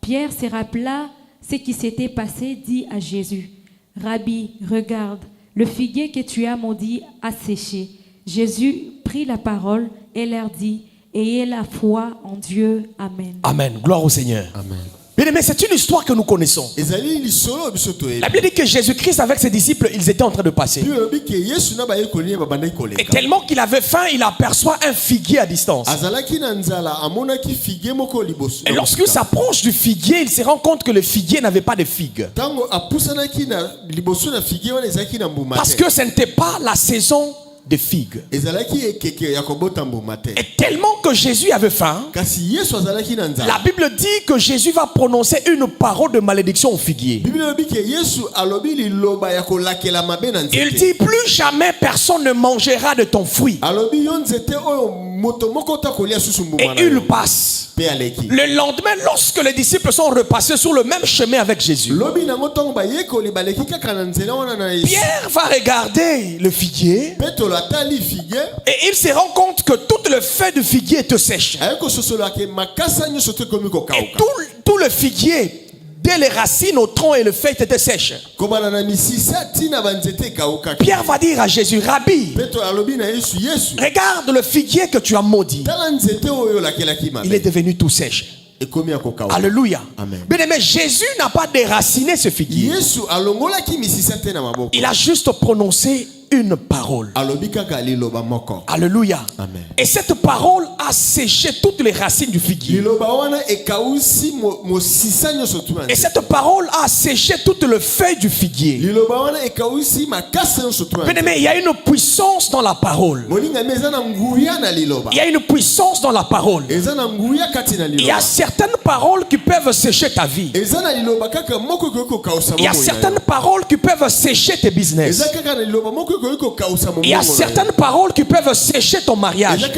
Pierre se rappela ce qui s'était passé, dit à Jésus, « Rabbi, regarde, le figuier que tu as maudit a séché. » Jésus prit la parole et leur dit, « Ayez la foi en Dieu. Amen. » Amen. Gloire au Seigneur. Amen. Bien aimé, c'est une histoire que nous connaissons. ezali lisolo oyo biso toyebi. La Bible dit que Jésus-Christ avec ses disciples, ils étaient en train de passer. bible elobi ke yesu na bayekoli ye babandaki Et koleka. tellement qu'il avait faim, il aperçoit un figuier à distance. azalaki na nzala amonaki fige moko liboso. Et lorsqu'il s'approche du figuier, il se rend compte que le figuier n'avait pas de figues. ntango apusanaki na liboso na fige wana ezalaki na mbuma Parce te. que ce n'était pas la saison de figues. ezalaki ekeke ya kobota mbuma te. Et tellement que Jésus avait faim, kasi yesu azalaki na la nzala. Bible dit que Jésus va prononcer une parole de malédiction au figuier. bible elobi ke yesu alobi liloba ya kolakela mabe na Il nzete. dit, plus jamais personne ne mangera de ton fruit. alobi yo nzete oyo moto moko ta kolia susu mbuma Et na il yo. passe. Pe aleki. Le lendemain, lorsque les disciples sont repassés sur le même chemin avec Jésus, lobi nango ntango bayekoli baleki kaka na nzela wana na yesu. Pierre va regarder le figuier petolo atali fige et il se rend compte que toutes les feuilles du figuier étaient sèches. aye kososolola ke makasa nyonso te ekomi Et kokauka. tout le figuier, dès les racines au tronc et le feuilles étaient sèches. kobana na misisa ntina banzete ekaukaki. Pierre va dire à Jésus, Rabbi, petolo alobi na yesu yesu regarde le figuier que tu as maudit. tala nzete oyo olakelaki Il est mabe devenu tout sèche. ekomi ya kokauka. Alléluia. Amen. Bien aimé, Jésus n'a pas déraciné ce figuier. yesu alongolaki misisa te na maboko. Il a juste prononcé une parole. alobi kaka liloba moko. Alléluia. Amen. Et cette parole a séché toutes les racines du figuier. liloba wana ekausi mosisa nyonso tu na Et nzete. cette parole a séché toutes les feuilles du figuier. liloba wana ekausi makasa nyonso tu na Bien nzete. aimé, il y a une puissance dans la parole. molingami eza na nguya na liloba. Il y a une puissance dans la parole. eza na nguya kati na Il y a liloba. certaines paroles qui peuvent sécher ta vie. eza na liloba kaka moko ekoki kokausa Il y a bomoi na yo. certaines paroles qui peuvent sécher tes business. eza kaka na liloba moko Il y a certaines paroles qui peuvent sécher ton mariage.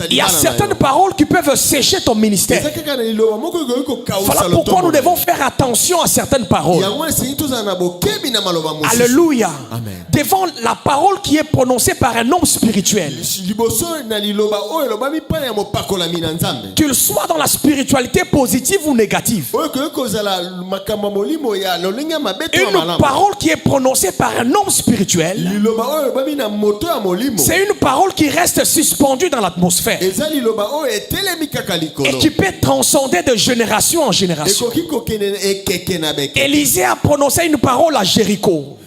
Il y a certaines paroles qui peuvent sécher ton ministère. Voilà pourquoi nous devons faire attention à certaines paroles. Alléluia. Devant la parole qui est prononcée par un homme spirituel, qu'il soit dans la spiritualité positive ou négative, une parole qui est prononcée par un homme spirituel, c'est une parole qui reste suspendue dans l'atmosphère et qui peut transcender de génération en génération. Élisée a prononcé une parole à Jéricho.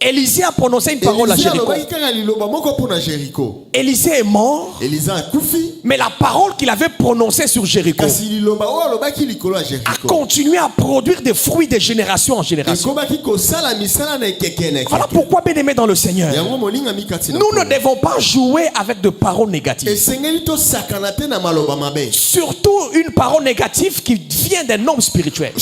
Élisée a prononcé une parole à Jéricho. Élisée est mort, mais la parole qu'il avait prononcée sur Jéricho a continué à produire des fruits de génération en génération. Voilà pourquoi, bien-aimés dans le Seigneur, nous ne devons pas jouer avec de paroles négatives. Surtout une parole négative qui vient d'un homme spirituel.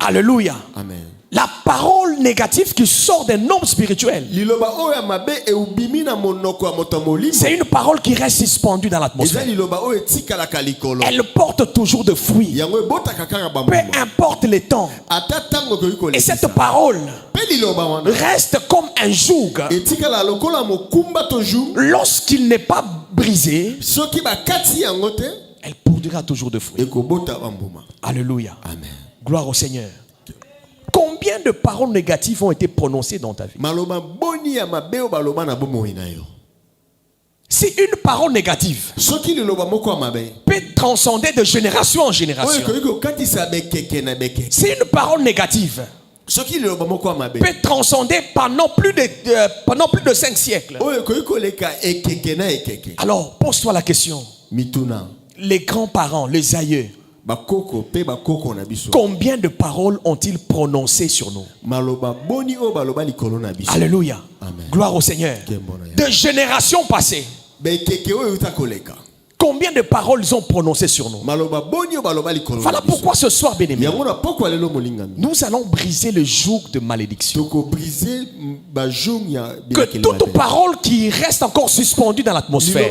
Alléluia. Amen. La parole négative qui sort d'un homme spirituel, c'est une parole qui reste suspendue dans l'atmosphère. Elle porte toujours de fruits, peu importe les temps. Et cette parole reste comme un joug. Lorsqu'il n'est pas brisé, elle produira toujours de fruits. Alléluia. Amen. Gloire au Seigneur. Combien de paroles négatives ont été prononcées dans ta vie? Si une parole négative peut transcender de génération en génération, si une parole négative peut transcender pendant plus de 5 siècles, alors pose-toi la question. Les grands-parents, les aïeux, combien de paroles ont-ils prononcé sur nous? Alléluia. Amen. Gloire au Seigneur. De générations passées, combien de paroles ils ont prononcées sur nous? Voilà pourquoi ce soir, bien-aimés, nous allons briser le joug de malédiction. Que toute parole qui reste encore suspendue dans l'atmosphère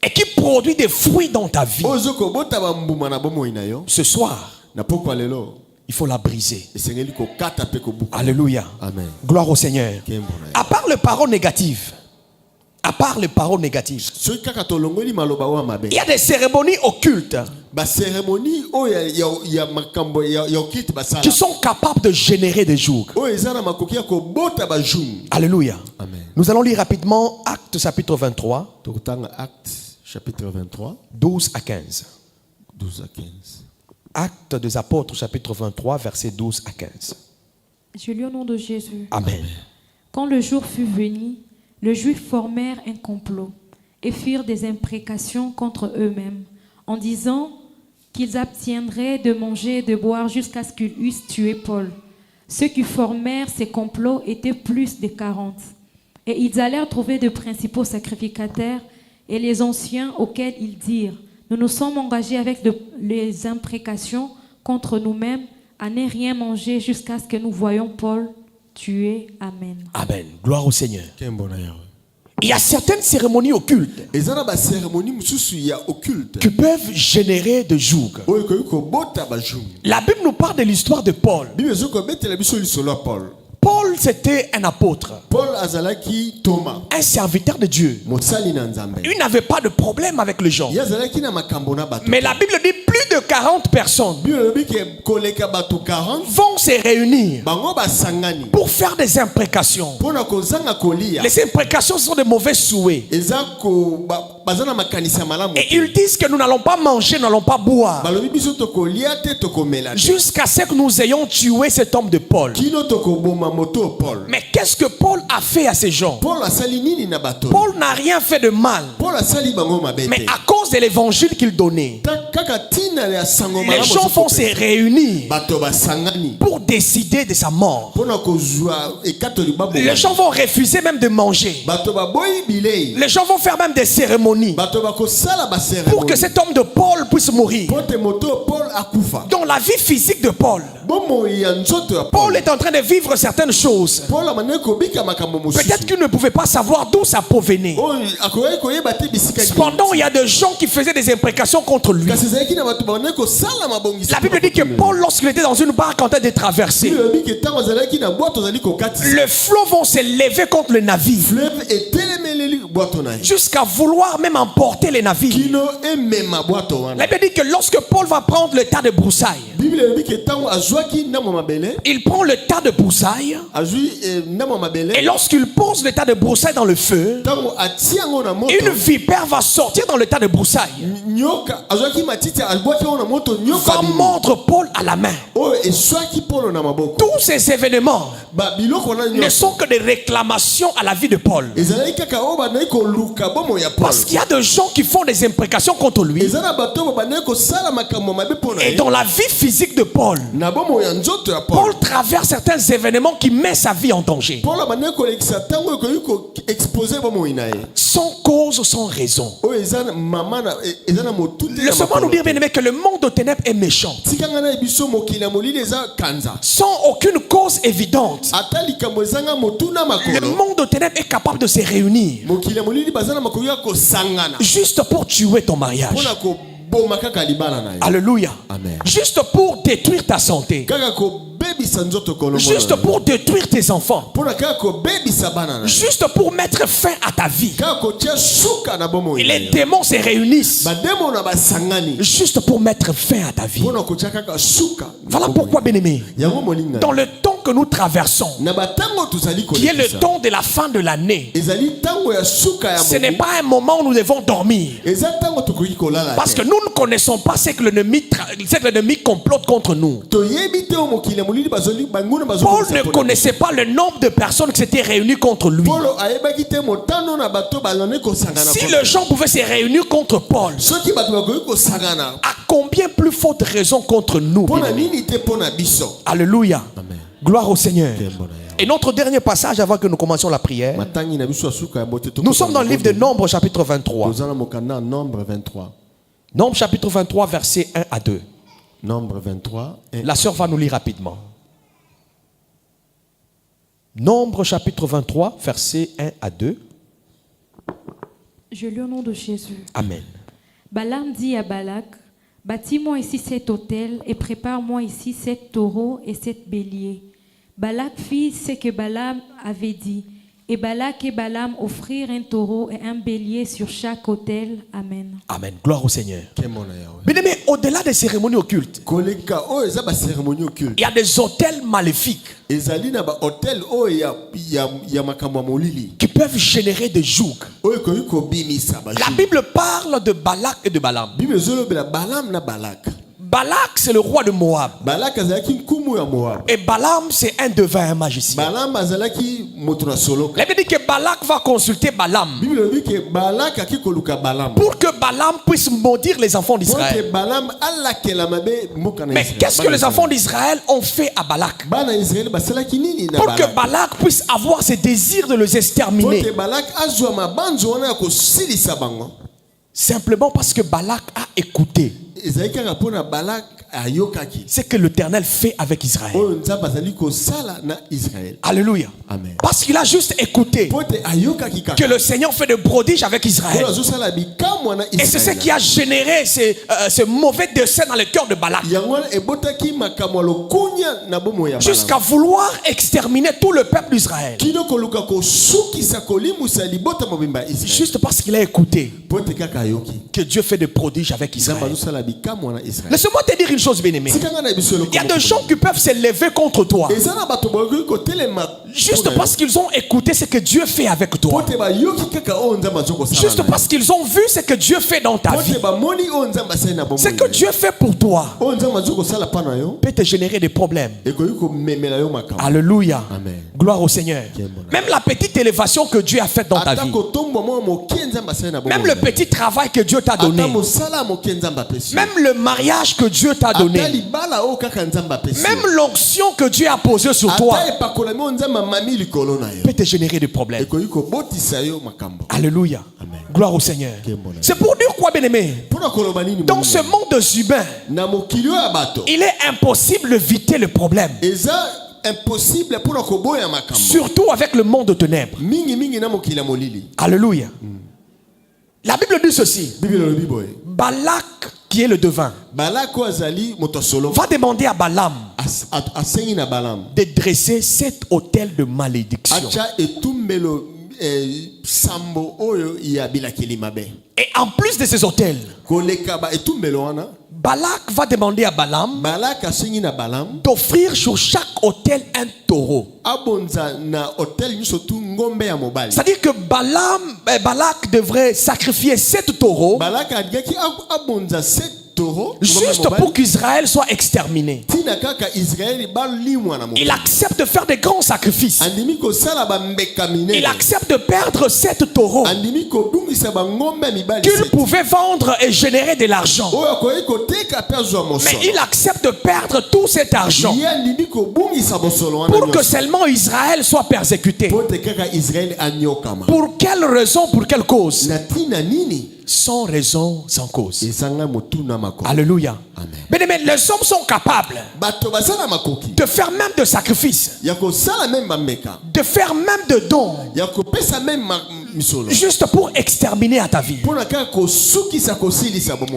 et qui produit des fruits dans ta vie, ce soir, il faut la briser. Alléluia. Amen. Gloire au Seigneur. À part les paroles négatives, il y a des cérémonies occultes qui sont capables de générer des jougs. Alléluia. Amen. Nous allons lire rapidement Actes chapitre 23, Actes chapitre 23, 12 à 15. 12 à 15. Actes des apôtres chapitre 23, versets 12 à 15. Je lis au nom de Jésus. Amen. Quand le jour fut venu, les Juifs formèrent un complot et firent des imprécations contre eux-mêmes, en disant qu'ils abstiendraient de manger et de boire jusqu'à ce qu'ils eussent tué Paul. Ceux qui formèrent ces complots étaient plus de 40. Et ils allèrent trouver de principaux sacrificateurs et les anciens auxquels ils dirent: nous nous sommes engagés avec les imprécations contre nous-mêmes à ne rien manger jusqu'à ce que nous voyions Paul tué. Amen. Amen. Gloire au Seigneur. Il y a certaines cérémonies occultes qui peuvent générer de jougs. La Bible nous parle de l'histoire de Paul. Paul, c'était un apôtre, un serviteur de Dieu. Il n'avait pas de problème avec les gens. Mais la Bible dit plus de 40 personnes vont se réunir pour faire des imprécations. Les imprécations sont de mauvais souhaits. Et ils disent que nous n'allons pas manger, nous n'allons pas boire jusqu'à ce que nous ayons tué cet homme de Paul. Mais qu'est-ce que Paul a fait à ces gens? Paul n'a rien fait de mal. Mais à cause cause de l'évangile qu'il donnait, les gens vont se réunir pour décider de sa mort. Les gens vont refuser même de manger. Les gens vont faire même des cérémonies pour que cet homme de Paul puisse mourir. Dans la vie physique de Paul, Paul est en train de vivre certaines choses. Peut-être qu'il ne pouvait pas savoir d'où ça provenait. Cependant, il y a des gens qui faisaient des imprécations contre lui. La Bible dit que Paul, lorsqu'il était dans une barque en train de traverser, le flot vont se lever contre le navire jusqu'à vouloir même emporter les navires. La Bible dit que lorsque Paul va prendre le tas de broussailles, il prend le tas de broussailles, et lorsqu'il pose le tas de broussailles dans le feu, une vipère va sortir dans le tas de broussailles, va mordre Paul à la main. Tous ces événements ne sont que des réclamations à la vie de Paul, parce qu'il y a des gens qui font des imprécations contre lui. Et dans la vie physique de Paul, Paul traverse certains événements qui mettent sa vie en danger, sans cause, sans raison. Laissez-moi nous dire, bien aimé, que le monde de ténèbres est méchant, sans aucune cause évidente. Le monde de ténèbres est capable de se réunir juste pour tuer ton mariage. Alléluia. Amen. Juste pour détruire ta santé, juste pour détruire tes enfants, juste pour mettre fin à ta vie. Et les démons se réunissent juste pour mettre fin à ta vie. Voilà pourquoi, bien-aimé, dans le temps que nous traversons, qui est le temps de la fin de l'année, ce n'est pas un moment où nous devons dormir, parce que nous ne connaissons pas ce que l'ennemi complote contre nous. Paul ne connaissait pas le nombre de personnes qui s'étaient réunies contre lui. Si les gens pouvaient se réunir contre Paul, à combien plus forte raison contre nous? Alléluia. Amen. Gloire au Seigneur. Et notre dernier passage avant que nous commencions la prière, nous sommes dans le livre de Nombres chapitre 23. Nombres chapitre 23 versets 1 à 2. Nombre 23. La sœur va nous lire rapidement. Nombre chapitre 23 versets 1 à 2. Je lis au nom de Jésus. Amen. Balaam dit à Balak: bâtis-moi ici cet autel et prépare-moi ici 7 taureaux et 7 béliers. Balak fit ce que Balaam avait dit. Et Balak et Balaam offrirent un taureau et un bélier sur chaque autel. Amen. Amen. Gloire au Seigneur. Bien-aimé, au-delà des cérémonies occultes, il y a des autels maléfiques qui peuvent générer des jougs. La Bible parle de Balak et de Balaam. Balak, c'est le roi de Moab. Et Balaam, c'est un devin, un magicien. La Bible dit que Balak va consulter Balaam pour que Balaam puisse maudire les enfants d'Israël. Mais qu'est-ce que les enfants d'Israël ont fait à Balak pour que Balak puisse avoir ce désir de les exterminer? Simplement parce que Balak a écouté ce que l'Éternel fait avec Israël. Alléluia. Amen. Parce qu'il a juste écouté que le Seigneur fait de prodiges avec Israël. Et c'est ce qui a généré ce mauvais dessein dans le cœur de Balak, jusqu'à vouloir exterminer tout le peuple d'Israël, juste parce qu'il a écouté que Dieu fait des prodiges avec Israël. Laisse-moi te dire une une chose, bien-aimé. Il y a des gens qui peuvent s'élever contre toi juste parce qu'ils ont écouté ce que Dieu fait avec toi. Juste parce qu'ils ont vu ce que Dieu fait dans ta vie. Ce que Dieu fait pour toi peut te générer des problèmes. Alléluia. Amen. Gloire au Seigneur. Même la petite élévation que Dieu a faite dans ta vie. Même le petit travail que Dieu t'a donné. Même le mariage que Dieu t'a donné. Même l'onction que Dieu a posée sur toi peut te générer des problèmes. Alléluia. Amen. Gloire au Seigneur. C'est pour dire quoi, bien-aimé? Dans ce monde humain, il est impossible d'éviter le problème. Surtout avec le monde de ténèbres. Alléluia. La Bible dit ceci. Balak, qui est le devin, va demander à Balaam de dresser 7 autels de malédiction. Et en plus de ces autels, Balak va demander à Balaam d'offrir sur chaque autel un taureau. C'est-à-dire que Balak devrait sacrifier 7 taureaux juste pour qu'Israël soit exterminé. Il accepte de faire des grands sacrifices. Il accepte de perdre 7 taureaux qu'il pouvait vendre et générer de l'argent. Mais il accepte de perdre tout cet argent pour que seulement Israël soit persécuté. Pour quelle raison, pour quelle cause? Sans raison, sans cause. Alléluia. Bien-aimés, les hommes sont capables de faire même de sacrifices, de faire même de dons, juste pour exterminer à ta vie.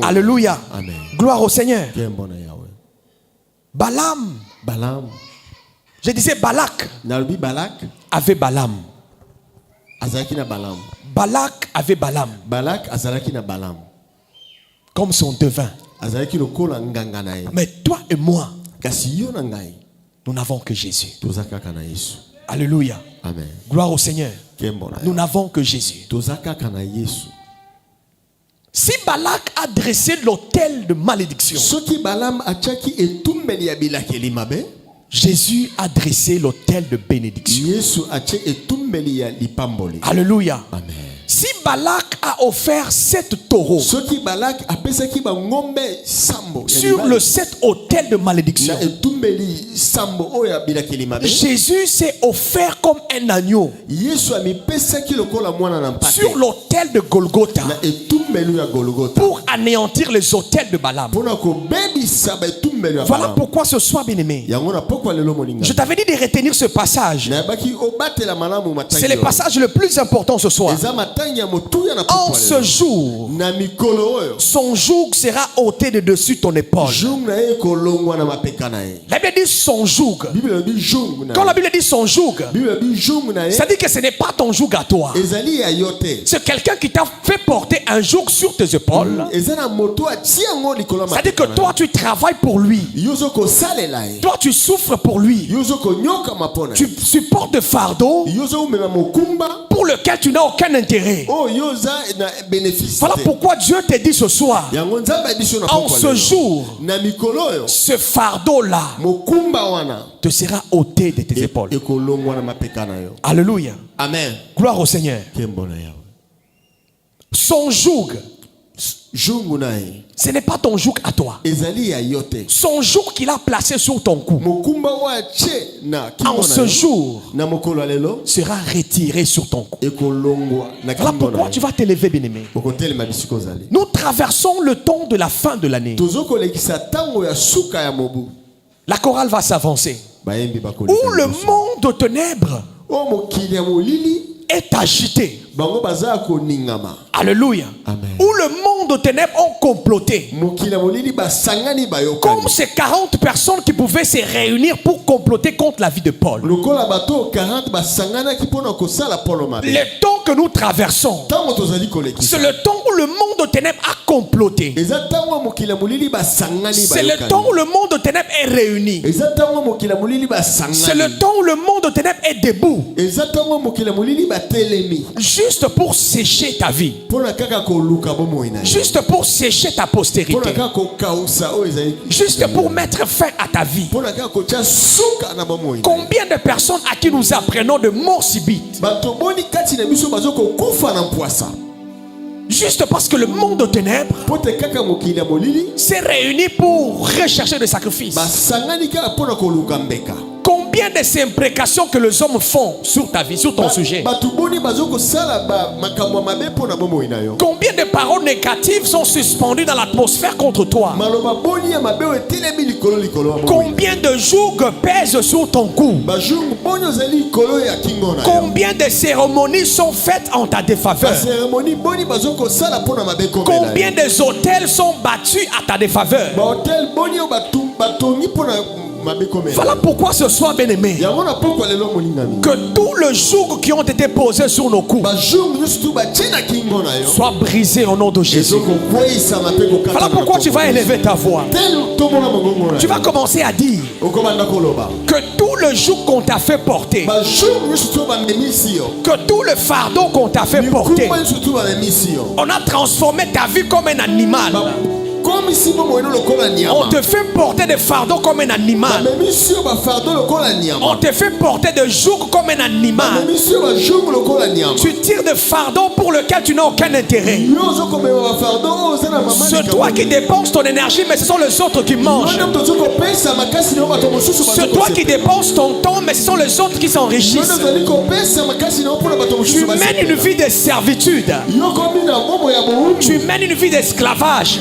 Alléluia. Amen. Gloire au Seigneur. Balaam. Je disais Balak avait Balaam. Balak avait Balaam comme son devin. Mais toi et moi, nous n'avons que Jésus. Alléluia. Amen. Gloire au Seigneur. Nous n'avons que Jésus. Si Balak a dressé l'autel de malédiction, Jésus a dressé l'autel de bénédiction. Alléluia. Amen. Si Balak a offert 7 taureaux sur le 7 autel de malédiction, Jésus s'est offert comme un agneau sur l'autel de Golgotha pour anéantir les autels de Balaam. Voilà pourquoi ce soir, bien-aimé, je t'avais dit de retenir ce passage. C'est le passage le plus important ce soir. En ce jour, son joug sera ôté de dessus ton épaule. La Bible dit son joug. Quand la Bible dit son joug, ça dit que ce n'est pas ton joug à toi. C'est quelqu'un qui t'a fait porter un joug sur tes épaules. Ça dit que toi tu travailles pour lui. Toi tu souffres pour lui. Tu supportes des fardeaux pour lequel tu n'as aucun intérêt. Voilà pourquoi Dieu te dit ce soir, en ce jour, ce fardeau-là te sera ôté de tes épaules. Alléluia. Amen. Gloire au Seigneur. Son joug, ce n'est pas ton joug à toi. Son joug qu'il a placé sur ton cou, en ce jour, sera retiré sur ton cou. Voilà pourquoi tu vas t'élever, bien-aimé. Nous traversons le temps de la fin de l'année. La chorale va s'avancer. Où le monde de ténèbres est agité. Alléluia. Amen. Où le monde de ténèbres ont comploté. Comme ces 40 personnes qui pouvaient se réunir pour comploter contre la vie de Paul. Le temps que nous traversons, c'est le temps où le monde de ténèbres a comploté. C'est le temps où le monde de ténèbres est réuni. C'est le temps où le monde de ténèbres est debout. Juste pour sécher ta vie. Juste pour sécher ta postérité. Juste pour mettre fin à ta vie. Combien de personnes à qui nous apprenons de mort subite? Juste parce que le monde de ténèbres s'est réuni pour rechercher des sacrifices. Combien de imprécations que les hommes font sur ta vie, sur ton sujet? Combien de paroles négatives sont suspendues dans l'atmosphère contre toi? Combien de jougs pèsent sur ton cou? Combien de cérémonies sont faites en ta défaveur? Combien des hôtels sont battus à ta défaveur? Voilà pourquoi ce soir, bien-aimé, que tous les jours qui ont été posés sur nos coups soient brisés au nom de Jésus. Voilà pourquoi tu vas élever ta voix. Tu vas commencer à dire que tout le joug qu'on t'a fait porter, que tout le fardeau qu'on t'a fait porter, on a transformé ta vie comme un animal. On te fait porter des fardeaux comme un animal. On te fait porter des jougs comme un animal. Tu tires des fardeaux pour lesquels tu n'as aucun intérêt. C'est toi qui dépenses ton énergie, mais ce sont les autres qui mangent. C'est toi qui dépenses ton temps, mais ce sont les autres qui s'enrichissent. Tu mènes une vie de servitude. Tu mènes une vie d'esclavage.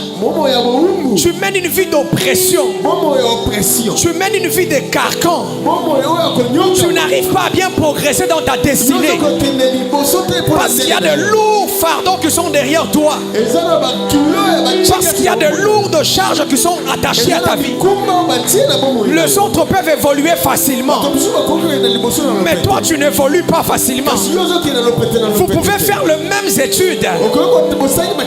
Tu mènes une vie d'oppression. Tu mènes une vie de carcan. Tu n'arrives pas à bien progresser dans ta destinée. Parce qu'il y a de lourds fardeaux qui sont derrière toi. Parce qu'il y a de lourdes charges qui sont attachées à ta vie. Les autres peuvent évoluer facilement. Mais toi, tu n'évolues pas facilement. Vous pouvez faire les mêmes études.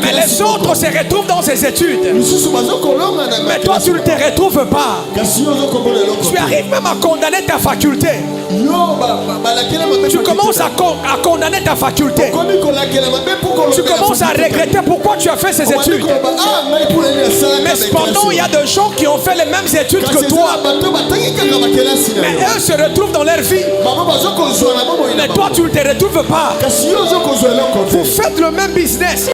Mais les autres se retrouvent dans ces études. Mais toi, tu ne te retrouves pas. Tu arrives même à condamner ta faculté. Tu commences à condamner ta faculté. Tu commences à regretter pourquoi tu as fait ces études. Mais cependant, il y a des gens qui ont fait les mêmes études que toi. Mais eux se retrouvent dans leur vie. Mais toi, tu ne te retrouves pas. Vous faites le même business.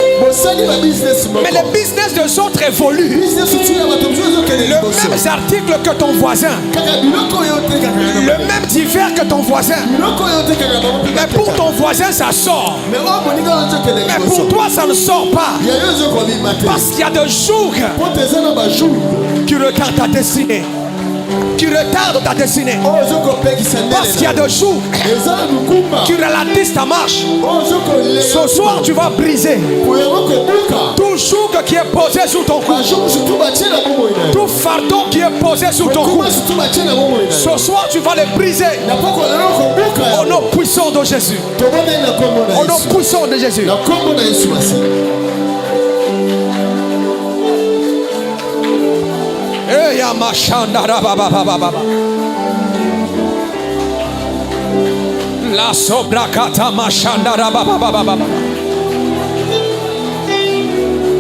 Mais le business des autres évolue. Les mêmes articles que ton voisin. Le même divers que ton voisin. Mais pour ton voisin, ça sort. Mais pour toi, ça ne sort pas. Parce qu'il y a des jours qui retardent ta destinée. Qui retardent ta destinée. Parce qu'il y a des jours qui ralentissent ta marche. Ce soir, tu vas briser tout joug qui est posé sur ton cou. Tout fardeau qui est posé sur ton cou. Ce soir, tu vas le briser. Au nom puissant de Jésus. Au nom puissant de Jésus. La sobrakata mashandara baba.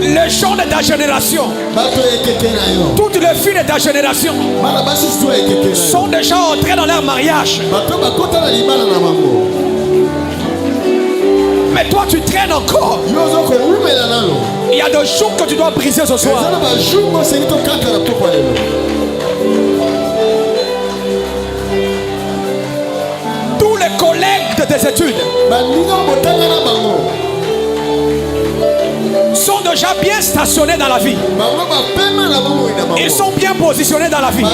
Les gens de ta génération, toutes les filles de ta génération sont déjà entrées dans leur mariage. Mais toi tu traînes encore. Il y a des jours que tu dois briser ce soir. Tous les collègues de tes études sont déjà bien stationnés dans la vie. Ils sont bien positionnés dans la vie.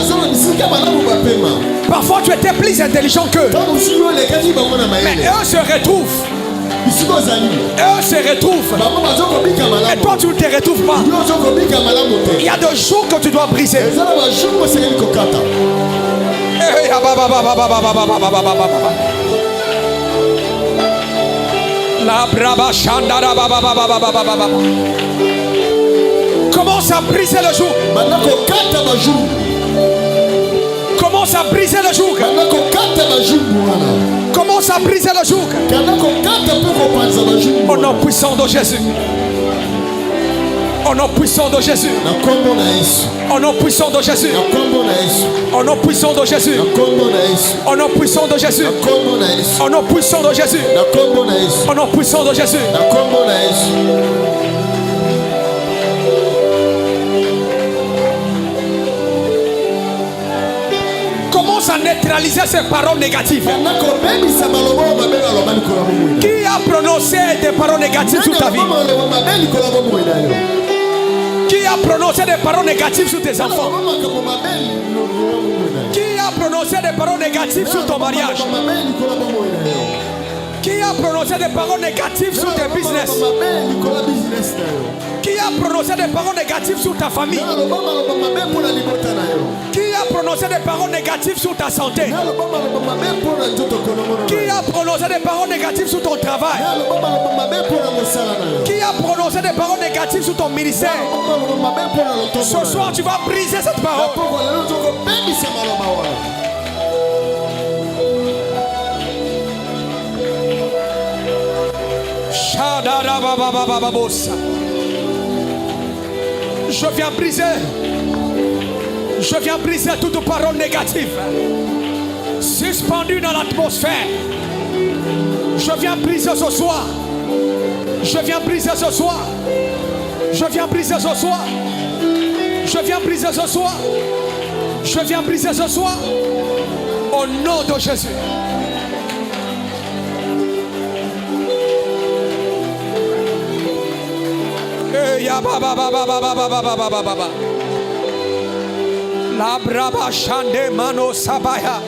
Parfois tu étais plus intelligent qu'eux. Mais eux se retrouvent. Eux se retrouvent. Et toi tu ne te retrouves pas. Il y a des jours que tu dois briser. La braba chandara baba baba baba baba. Commence à briser le joug. Commence à briser le joug. Commence à briser le joug. Au nom puissant de Jésus. Au nom puissant de Jésus. Au nom puissant de Jésus. Au nom puissant de Jésus. Au nom puissant de Jésus. Au nom puissant de Jésus. Au nom puissant de Jésus. Commence à neutraliser ces paroles négatives. Qui a prononcé des paroles négatives sur ta vie? Qui a prononcé des paroles négatives sur tes enfants? Qui a prononcé des paroles négatives sur ton mariage? Qui a prononcé des paroles négatives sur tes business? Qui a prononcé des paroles négatives sur ta famille? Qui a prononcé des paroles négatives sur ta santé? Qui a prononcé des paroles négatives sur ton travail? Qui a prononcé des paroles négatives sur ton ministère? Ce soir, tu vas briser cette parole. Je viens briser. Je viens briser toute parole négative suspendue dans l'atmosphère. Je viens briser ce soir. Je viens briser ce soir. Je viens briser ce soir. Je viens briser ce soir. Je viens briser ce soir. Au nom de Jésus. La braba chande mano sabaya.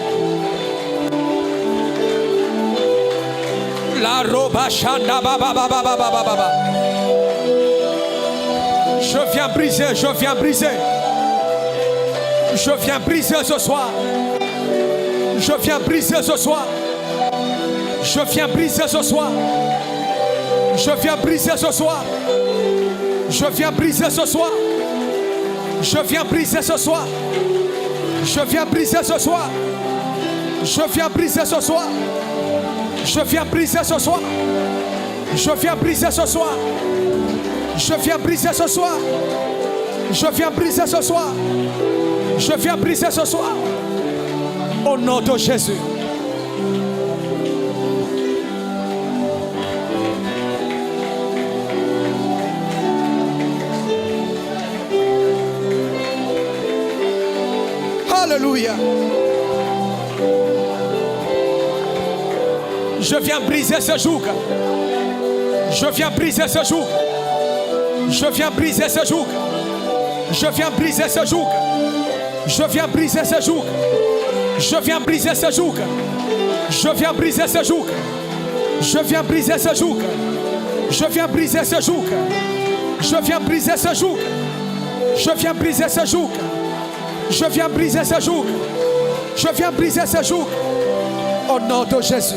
La roba chanda baba baba baba baba. Je viens briser, je viens briser. Je viens briser ce soir. Je viens briser ce soir. Je viens briser ce soir. Je viens briser ce soir. Je viens briser ce soir. Je viens briser ce soir. Je viens briser ce soir. Je viens briser ce soir. Je viens briser ce soir. Je viens briser ce soir. Je viens briser ce soir. Je viens briser ce soir. Je viens briser ce soir. Au nom de Jésus. Alléluia. Je viens briser ce joug. Je viens briser ce joug. Je viens briser ce joug. Je viens briser ce joug. Je viens briser ce joug. Je viens briser ce joug. Je viens briser ce joug. Je viens briser ce joug. Je viens briser ce joug. Je viens briser ce joug. Je viens briser ce joug. Je viens briser ce joug. Je viens briser ce joug. Au nom de Jésus.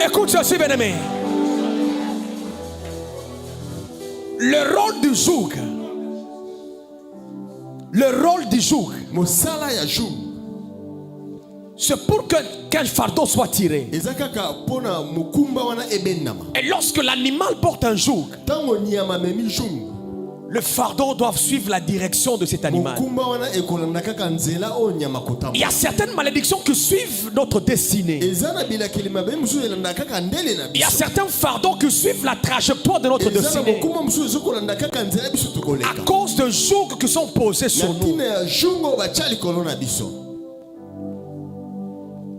Écoute ceci, bien-aimé. Le rôle du joug. Le rôle du joug. C'est pour qu'un fardeau soit tiré. Et lorsque l'animal porte un joug, le fardeau doit suivre la direction de cet animal. Il y a certaines malédictions qui suivent notre destinée. Il y a certains fardeaux qui suivent la trajectoire de notre destinée. À cause de jougs qui sont posés sur nous.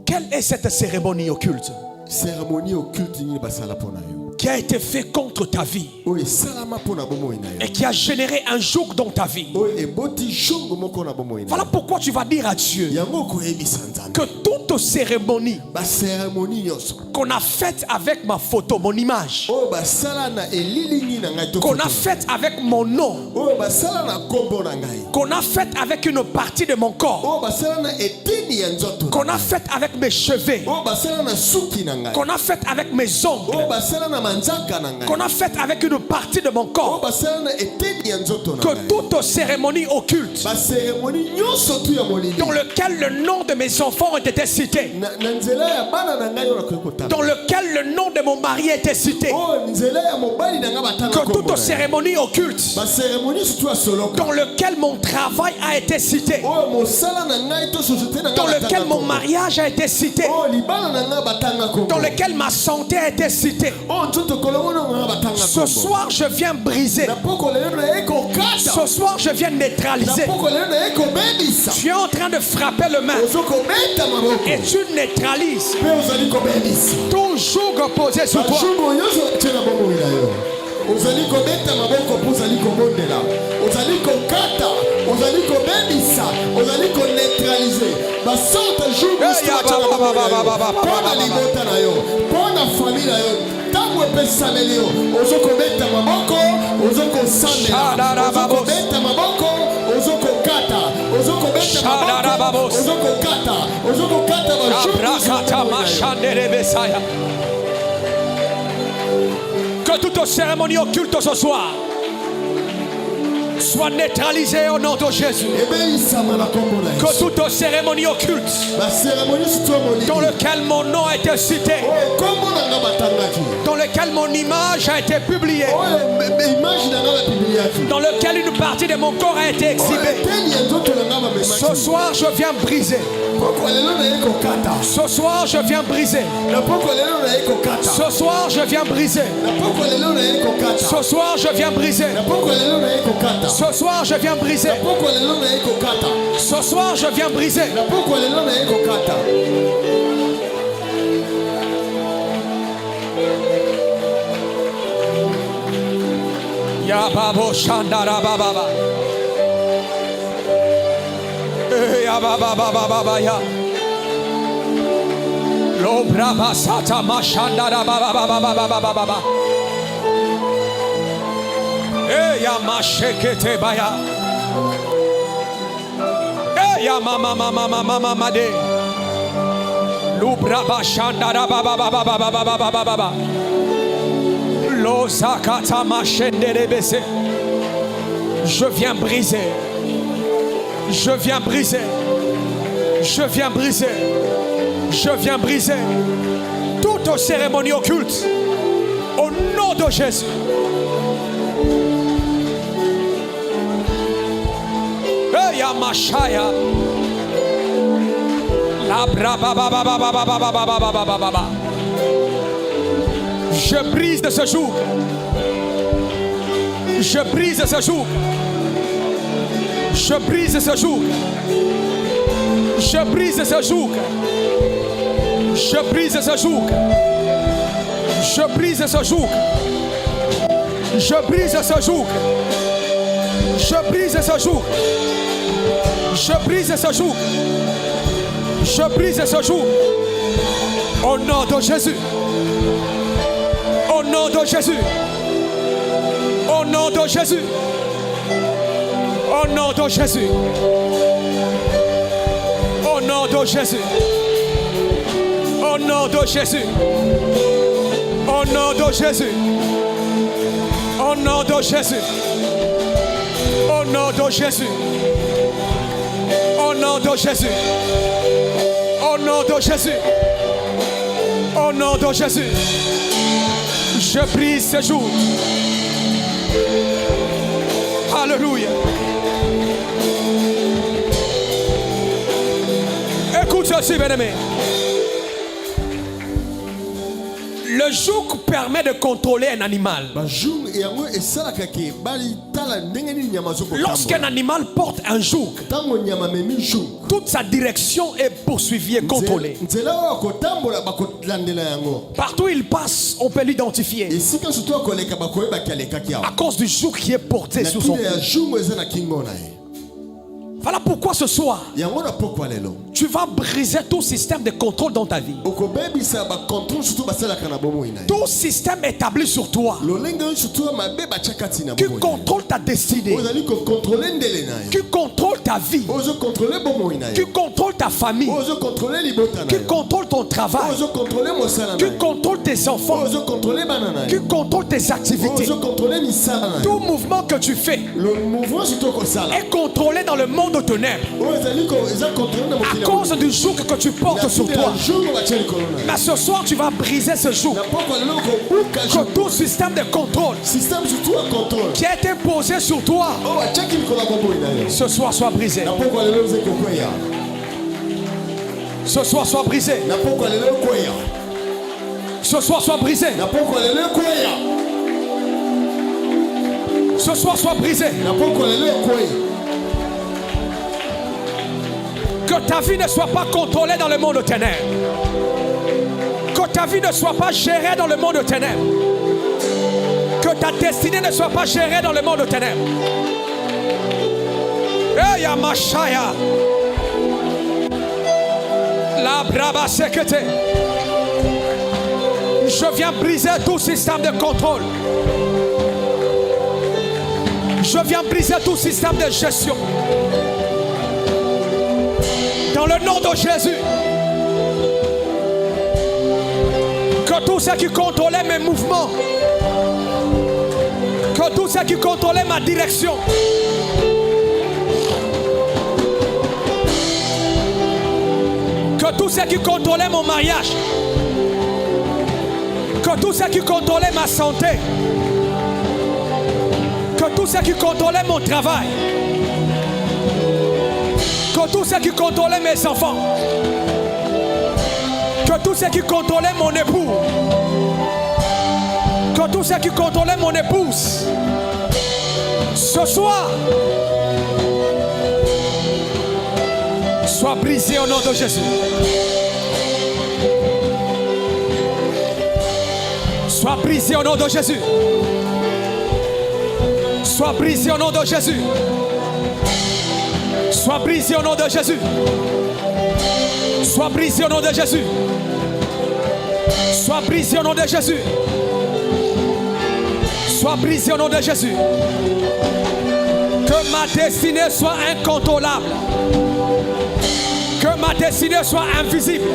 Quelle est cette cérémonie occulte? Qui a été fait contre ta vie et qui a généré un joug dans ta vie. Voilà pourquoi tu vas dire à Dieu que toute toute cérémonie qu'on a faite avec ma photo, mon image, qu'on a faite avec mon nom, qu'on a faite avec une partie de mon corps, qu'on a faite avec mes cheveux, qu'on a faite avec mes ongles, qu'on a faite avec une partie de mon corps, que toute cérémonie occulte dans lequel le nom de mes enfants a été cité, dans lequel le nom de mon mari a été cité, que toute cérémonie occulte dans lequel mon travail a été cité, dans lequel mon mariage a été cité, dans lequel ma santé a été citée. Ce soir je viens briser, ce soir je viens neutraliser. Tu es en train de frapper le main et tu neutralises tout joug opposé sur toi. Ozali kobeta maboko pozali kobondela, ozali kokata, ozali kobebisa, ozali ko neutraliser. Ba sorte jour pona libota na yo, pona famille na yo, tango pesa melio, ozoko beta maboko, ozoko sandela, ozoko beta maboko, ozoko kata, ozoko beta maboko, ozoko kata ba jour kata machandere besaya. Que toute cérémonie occulte ce soir soit neutralisée au nom de Jésus. Que toute cérémonie occulte dans lequel mon nom a été cité, dans lequel mon image a été publiée, dans lequel une partie de mon corps a été exhibée, ce soir je viens briser. Ce soir je viens briser. Ce soir je viens briser. Ce soir je viens briser. Ce soir je viens briser. Ce soir je viens briser. Ya babo shandara baba. Ya baba baba ya. Lo brava sata mashandara baba. Ya mashekete baya. Ya mama made. Lo brava shandara baba. Lo zakata mashendere bese. Je viens briser. Je viens briser. Je viens briser. Je viens briser toute cérémonie occulte au nom de Jésus. Ya mashaya. La braba. Je brise ce jour. Je brise ce jour. Je brise ce jour. Je brise ce jour. Je brise ce jour. Je brise ce jour. Je brise ce jour. Je brise ce jour. Je brise ce jour. Je brise ce jour. Au nom de Jésus. Au nom de Jésus. Au nom de Jésus. Au nom de Jésus. Au nom de Jésus. Au nom de Jésus. Au nom de Jésus. Au nom de Jésus. Au nom de Jésus. Au nom de Jésus. Au nom de Jésus. Au nom de Jésus. Je brise ce jour. Alléluia. Écoute ceci, bien-aimé. Le joug permet de contrôler un animal. Lorsqu'un animal porte un joug, toute sa direction est poursuivie et contrôlée. Partout où il passe, on peut l'identifier à cause du joug qui est porté sur son cou. Voilà pourquoi ce soir, tu vas briser tout système de contrôle dans ta vie. Tout système établi sur toi qui contrôle ta destinée, qui contrôle ta vie, qui contrôle ta famille, qui contrôle ton travail, qui contrôle tes enfants, qui contrôle tes activités. Tout mouvement que tu fais est contrôlé dans le monde de ténèbres à cause du joug que tu portes sur toi. Mais ce soir, tu vas briser ce joug. Que tout système de contrôle qui a été posé sur toi, ce soir soit brisé. Ce soir soit brisé. Ce soir soit brisé. Ce soir soit brisé. Que ta vie ne soit pas contrôlée dans le monde de ténèbres. Que ta vie ne soit pas gérée dans le monde de ténèbres. Que ta destinée ne soit pas gérée dans le monde de ténèbres. Hey, Yamashaya. La brava sécurité. Je viens briser tout système de contrôle. Je viens briser tout système de gestion. Dans le nom de Jésus. Que tout ce qui contrôlait mes mouvements, que tout ce qui contrôlait ma direction, que tout ce qui contrôlait mon mariage, que tout ce qui contrôlait ma santé, que tout ce qui contrôlait mon travail, que tout ce qui contrôlait mes enfants, que tout ce qui contrôlait mon époux, que tout ce qui contrôlait mon épouse, ce soir, soit brisé au nom de Jésus. Sois brisé au nom de Jésus. Sois brisé au nom de Jésus. Sois brisé au nom de Jésus. Sois brisé au nom de Jésus. Sois brisé au nom de Jésus. Sois brisé au nom de Jésus. Que ma destinée soit incontrôlable. Que ma destinée soit invisible.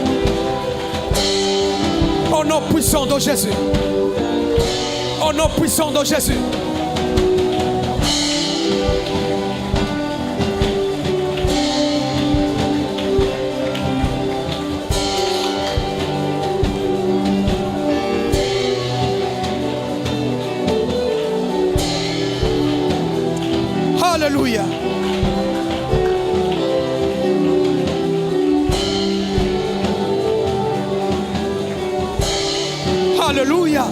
Au nom puissant de Jésus. Au nom puissant de Jésus. Alléluia. Alléluia.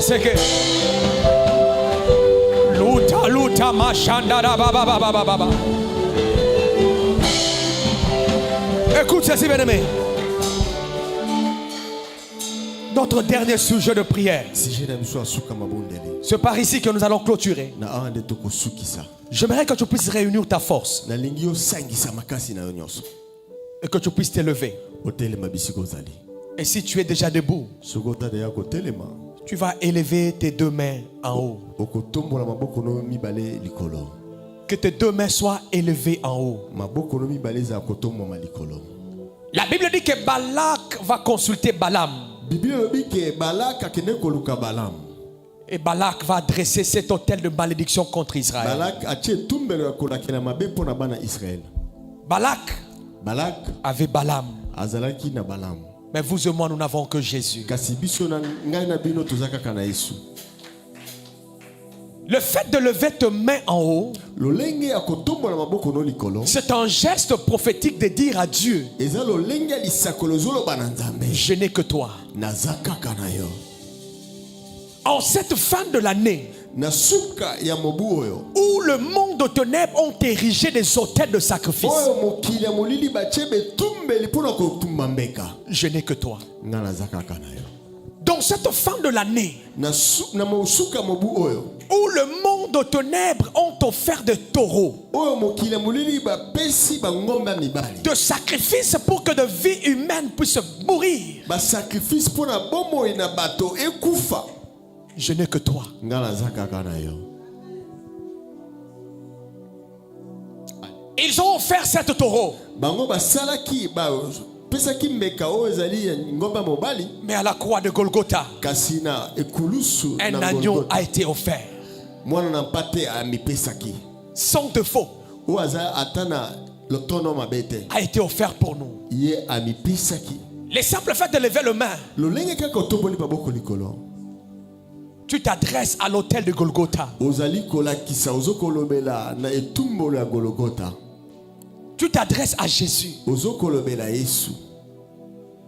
C'est que luta machanda baba. Écoute ceci, bien-aimé. Notre dernier sujet de prière. C'est par ici que nous allons clôturer. J'aimerais que tu puisses réunir ta force et que tu puisses t'élever. Et si tu es déjà debout, tu vas élever tes deux mains en haut. Que tes deux mains soient élevées en haut. La Bible dit que Balak va consulter Balaam. Et Balak va dresser cet autel de malédiction contre Israël. Balak avait Balaam. Mais vous et moi, nous n'avons que Jésus. Le fait de lever tes mains en haut, c'est un geste prophétique de dire à Dieu: je n'ai que toi. En cette fin de l'année, où le monde de ténèbres ont érigé des autels de sacrifice, je n'ai que toi. Dans cette fin de l'année, où le monde aux ténèbres ont offert des taureaux, de sacrifices pour que de vie humaine puisse mourir, je n'ai que toi. Ils ont offert cette taureau, mais à la croix de Golgotha, un agneau a été offert sans défaut, a été offert pour nous. Les simples faits de lever le main, tu t'adresses à l'autel de Golgotha. Tu t'adresses à Jésus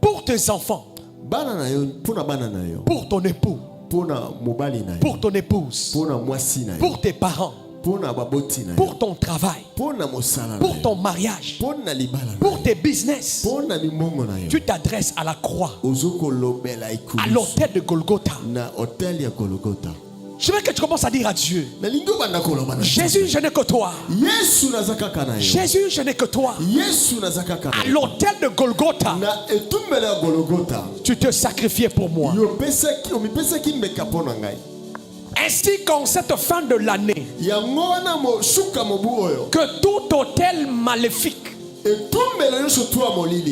pour tes enfants, pour ton époux, pour ton épouse, pour tes parents, pour ton travail, pour ton mariage, pour tes business. Tu t'adresses à la croix, à l'autel de Golgotha. Je veux que tu commences à dire à Dieu: Jésus, je n'ai que toi. Jésus, je n'ai que toi. À l'autel de Golgotha, tu te sacrifiais pour moi. Ainsi qu'en cette fin de l'année, que tout autel maléfique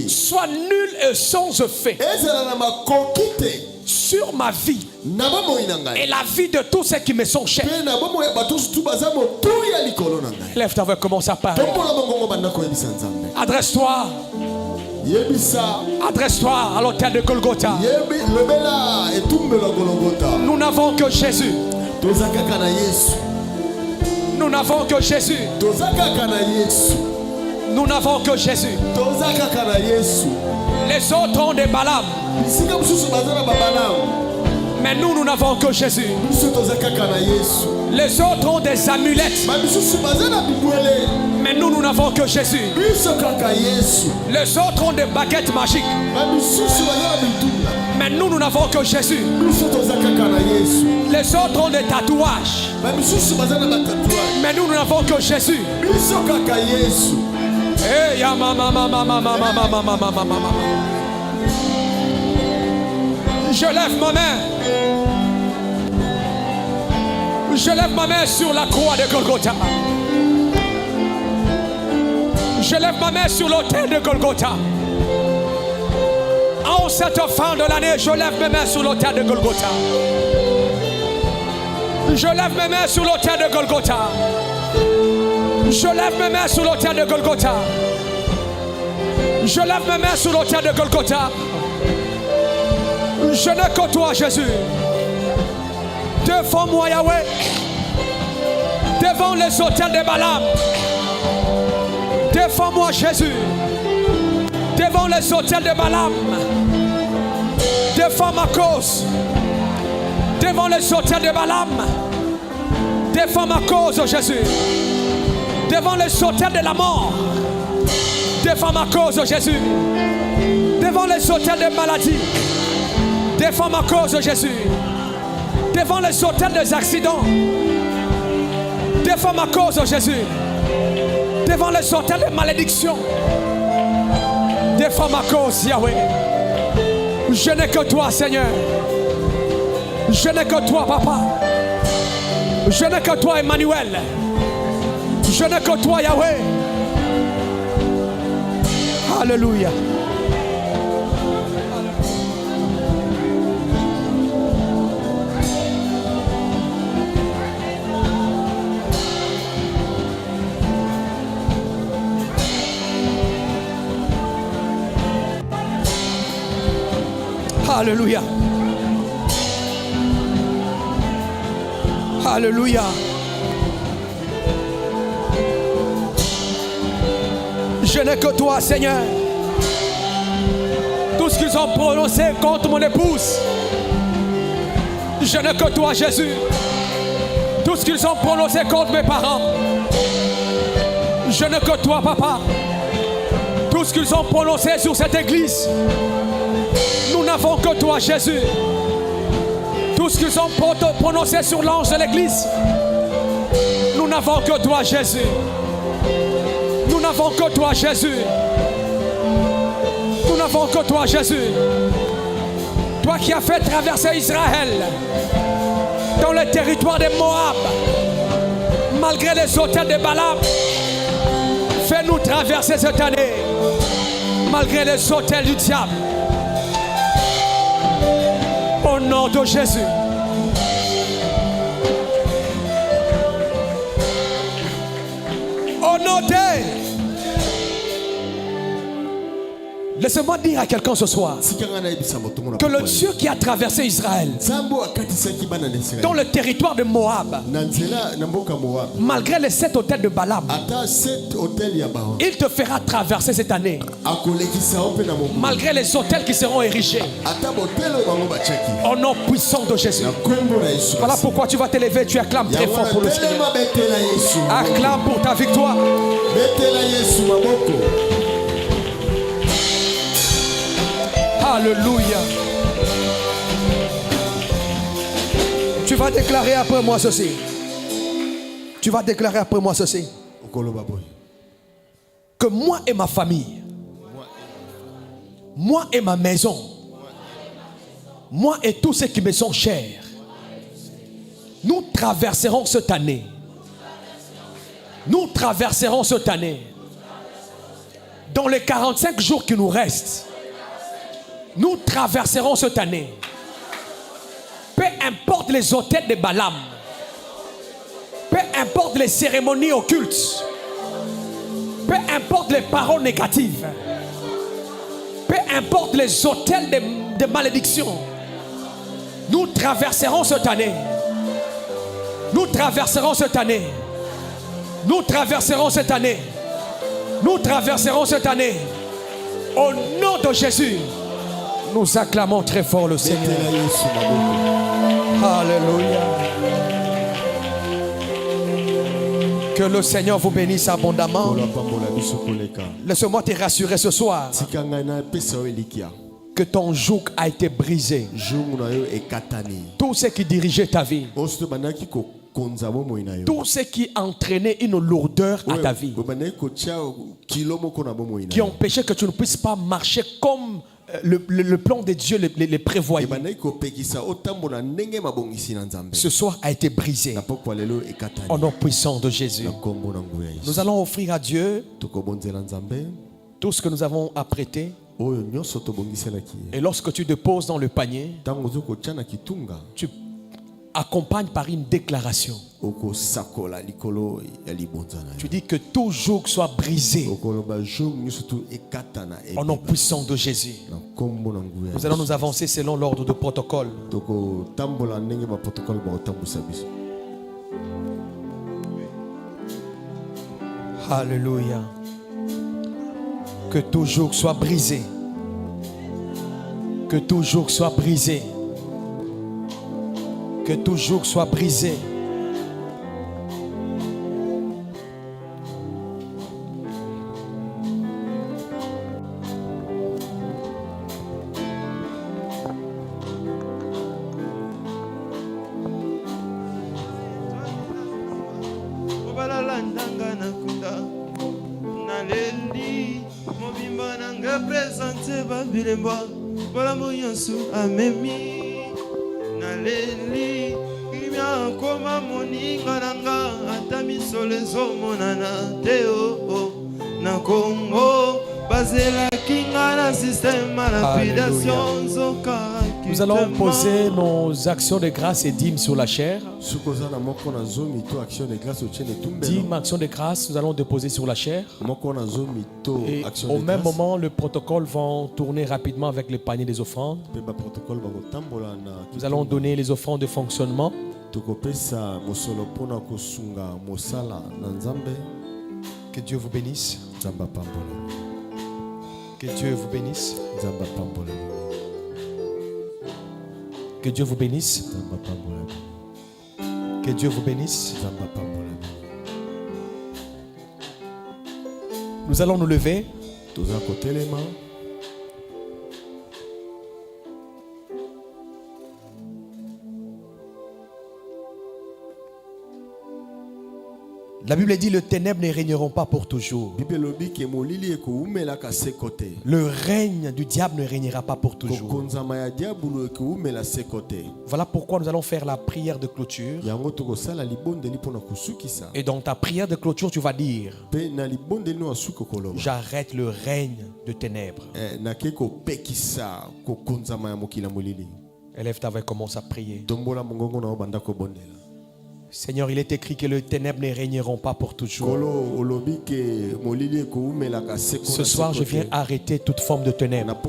soit nul et sans effet sur ma vie et la vie de tous ceux qui me sont chers. Lève ta voix, commence à parler. Adresse-toi. Adresse-toi à l'autel de Golgotha. Nous n'avons que Jésus. Nous n'avons que Jésus. Nous n'avons que Jésus. Les autres ont des Balaam, mais nous n'avons que Jésus. Les autres ont des amulettes, mais nous n'avons que Jésus. Les autres ont des baguettes magiques, mais nous n'avons que Jésus. Les autres ont des tatouages, mais nous n'avons que Jésus. Hey, ya mama. Je lève ma main. Je lève ma main sur la croix de Golgotha. Je lève ma main sur l'autel de Golgotha. En cette fin de l'année, je lève mes mains sur l'autel de Golgotha. Je lève mes mains sur l'autel de Golgotha. Je lève mes mains sur l'autel de Golgotha. Je lève mes mains sur l'autel de Golgotha. Je n'ai que toi, Jésus. Devant moi, Yahweh. Devant les autels de Balaam. Devant moi, Jésus. Devant les autels de Balaam. Devant ma cause. Devant les autels de Balaam. Devant ma cause, Jésus. Devant les autels de la mort. Devant ma cause, Jésus. Devant les autels de maladie. Devant ma cause, Jésus. Devant les autels des accidents. Devant ma cause, Jésus. Devant les autels de malédiction. Devant ma cause, Yahweh. Je n'ai que toi, Seigneur. Je n'ai que toi, Papa. Je n'ai que toi, Emmanuel. Je n'ai que toi, Yahweh. Alléluia. Alléluia. Alléluia. Je n'ai que toi, Seigneur. Tout ce qu'ils ont prononcé contre mon épouse, je n'ai que toi, Jésus. Tout ce qu'ils ont prononcé contre mes parents, je n'ai que toi, Papa. Tout ce qu'ils ont prononcé sur cette église, nous n'avons que toi, Jésus. ce qu'ils ont prononcé sur l'ange de l'église. Nous n'avons que toi, Jésus. Nous n'avons que toi, Jésus. Nous n'avons que toi, Jésus. Toi qui as fait traverser Israël dans le territoire de Moab, malgré les autels de Balaam, fais-nous traverser cette année, malgré les autels du diable. Au nom de Jésus. Au nom de... Laissez-moi dire à quelqu'un ce soir que le Dieu qui a traversé Israël dans le territoire de Moab, malgré les 7 hôtels de Balaam, il te fera traverser cette année, malgré les hôtels qui seront érigés, au nom puissant de Jésus. Voilà pourquoi tu vas t'élever, tu acclames très fort pour le Seigneur. Acclame pour ta victoire. Alléluia. Tu vas déclarer après moi ceci. Tu vas déclarer après moi ceci. Que moi et ma famille, moi et ma maison, moi et tous ceux qui me sont chers, nous traverserons cette année. Nous traverserons cette année. Dans les 45 jours qui nous restent, nous traverserons cette année. Peu importe les hôtels de Balaam, peu importe les cérémonies occultes, peu importe les paroles négatives, peu importe les hôtels de malédiction, nous traverserons cette année. Nous traverserons cette année. Nous traverserons cette année. Nous traverserons cette année. Au nom de Jésus. Nous acclamons très fort le Seigneur. Alléluia. Que le Seigneur vous bénisse abondamment. Laisse-moi te rassurer ce soir que ton joug a été brisé. Tout ce qui dirigeait ta vie, tout ce qui entraînait une lourdeur à ta vie, qui empêchait que tu ne puisses pas marcher comme le plan de Dieu les prévoyait, ce soir a été brisé au nom puissant de Jésus. Nous allons offrir à Dieu tout ce que nous avons apprêté. Et lorsque tu déposes dans le panier, tu accompagnes par une déclaration. Tu dis que tout joug soit brisé au nom puissant de Jésus. Nous allons nous avancer selon l'ordre de protocole. Alléluia. Que tout joug soit brisé. Que tout joug soit brisé. Que tout joug soit brisé. Amemi naleli kimia koma moninga nanga atami solezo monana teo na Congo bazela kinga na système lapidation zoka. Nous allons poser nos actions de grâce et dîmes sur la chair. Dîmes, actions de grâce, nous allons déposer sur la chair. Et au même moment, le protocole va tourner rapidement avec le panier des offrandes. Nous allons donner les offrandes de fonctionnement. Que Dieu vous bénisse. Que Dieu vous bénisse. Que Dieu vous bénisse. Que Dieu vous bénisse. Nous allons nous lever. La Bible dit, les ténèbres ne régneront pas pour toujours. Le règne du diable ne régnera pas pour toujours. Voilà pourquoi nous allons faire la prière de clôture. Et dans ta prière de clôture, tu vas dire, j'arrête le règne de ténèbres. Élève ta voix et commence à prier. Seigneur, il est écrit que les ténèbres ne régneront pas pour toujours. Ce soir, je viens arrêter toute forme de ténèbres.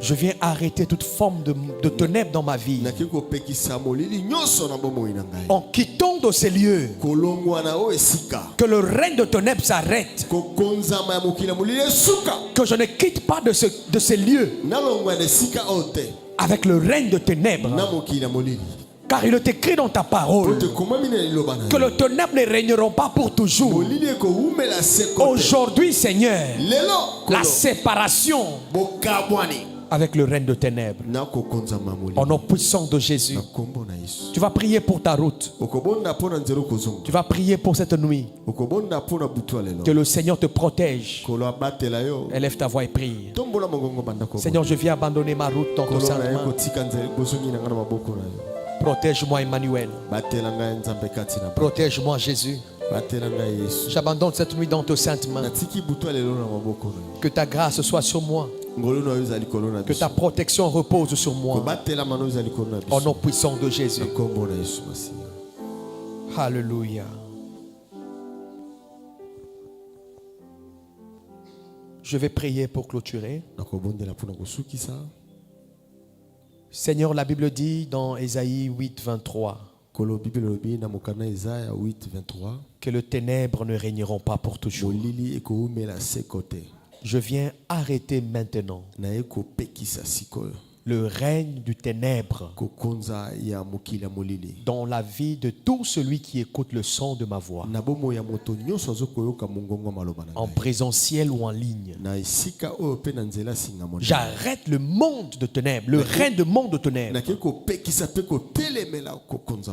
Je viens arrêter toute forme de ténèbres dans ma vie. En quittant de ces lieux, que le règne de ténèbres s'arrête. Que je ne quitte pas de ces lieux avec le règne de ténèbres. Car il est écrit dans ta parole que les ténèbres ne régneront pas pour toujours. Aujourd'hui, Seigneur, la séparation avec le règne de ténèbres. Au nom puissant de Jésus. Tu vas prier pour ta route. Tu vas prier pour cette nuit. Que le Seigneur te protège. Élève ta voix et prie. Seigneur, je viens abandonner ma route dans ton saint main. Protège-moi, Emmanuel. Protège-moi, Jésus. J'abandonne cette nuit dans tes saintes mains. Que ta grâce soit sur moi. Que ta protection repose sur moi. Au nom puissant de Jésus. Alléluia. Je vais prier pour clôturer. Seigneur, la Bible dit dans Ésaïe 8, 23 que les ténèbres ne régneront pas pour toujours. Je viens arrêter maintenant le règne du ténèbre dans la vie de tout celui qui écoute le son de ma voix, en présentiel ou en ligne. J'arrête le monde de ténèbres, le règne du monde de ténèbres.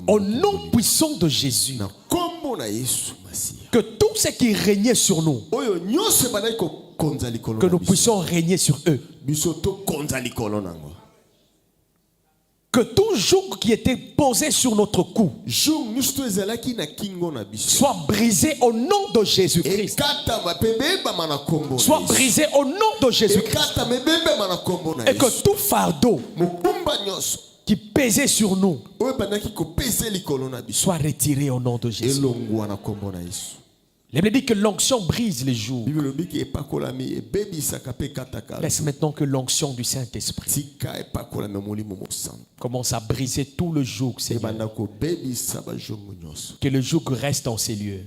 Au nom puissant de Jésus, que tout ce qui régnait sur nous, que nous puissions régner sur eux. Que tout joug qui était posé sur notre cou soit brisé au nom de Jésus-Christ. Soit brisé au nom de Jésus-Christ. Et que tout fardeau qui pesait sur nous soit retiré au nom de Jésus. La Bible dit que l'onction brise les jours. Laisse maintenant que l'onction du Saint-Esprit commence à briser tout le joug, Seigneur. Que le joug reste en ces lieux.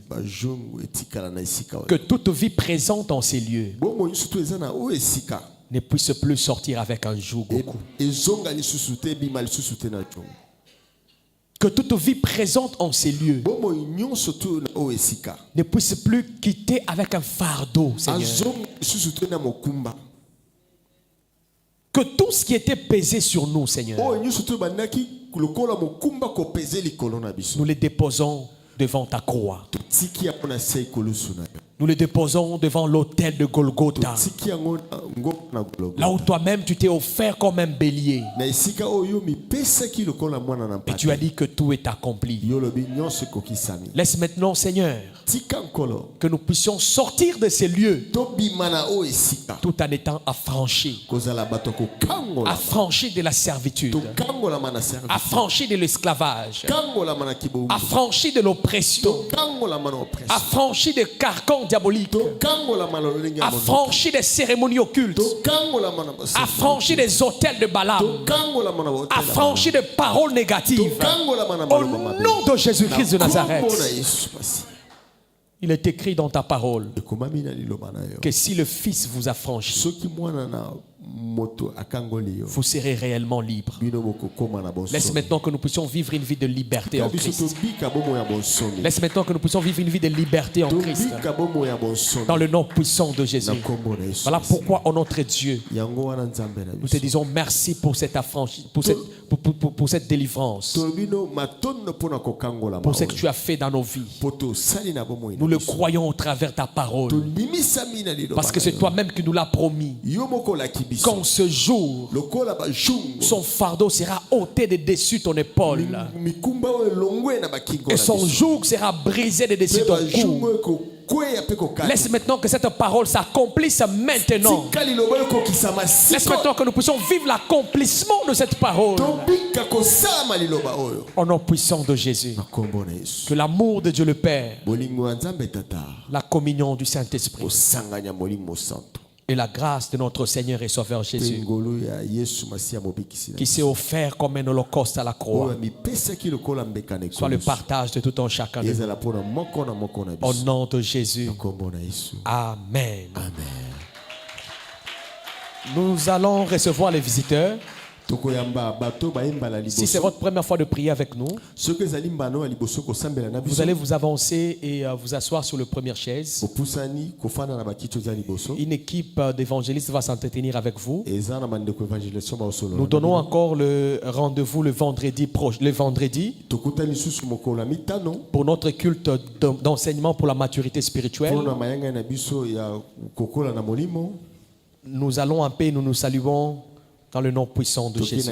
Que toute vie présente en ces lieux ne puisse plus sortir avec un joug au cou. Que toute vie présente en ces lieux ne puisse plus quitter avec un fardeau, Seigneur. Que tout ce qui était pesé sur nous, Seigneur, nous les déposons devant ta croix. Nous les déposons devant l'autel de Golgotha. Là où toi-même tu t'es offert comme un bélier. Et tu as dit que tout est accompli. Laisse maintenant, Seigneur, que nous puissions sortir de ces lieux tout en étant affranchis. Affranchis de la servitude. Affranchis de l'esclavage. Affranchis de l'oppression. Affranchis des carcans diaboliques. Affranchis des cérémonies occultes. Affranchis des autels de Balaam. Affranchis des paroles négatives. Au nom de Jésus-Christ de Nazareth. Il est écrit dans ta parole que si le Fils vous affranchit, vous serez réellement libre. Laisse maintenant que nous puissions vivre une vie de liberté en Christ. Laisse maintenant que nous puissions vivre une vie de liberté en Christ. Dans le nom puissant de Jésus. Voilà pourquoi, oh notre Dieu, nous te disons merci pour cette affranchissement, pour cette délivrance, pour ce que tu as fait dans nos vies. Nous le croyons au travers de ta parole. Parce que c'est toi-même qui nous l'as promis. Quand ce jour, son fardeau sera ôté de dessus ton épaule. Et son joug sera brisé de dessus ton cou. Laisse maintenant que cette parole s'accomplisse maintenant. Laisse maintenant que nous puissions vivre l'accomplissement de cette parole. Au nom puissant de Jésus. Que l'amour de Dieu le Père, la communion du Saint-Esprit et la grâce de notre Seigneur et Sauveur Jésus, qui s'est offert comme un holocauste à la croix, soit le partage de tout un chacun de nous. Au nom de Jésus. Amen. Nous allons recevoir les visiteurs. Si c'est votre première fois de prier avec nous, vous allez vous avancer et vous asseoir sur la première chaise. Une équipe d'évangélistes va s'entretenir avec vous. Nous donnons encore le rendez-vous le vendredi pour notre culte d'enseignement pour la maturité spirituelle. Nous allons en paix, nous nous saluons dans le nom puissant de Jésus.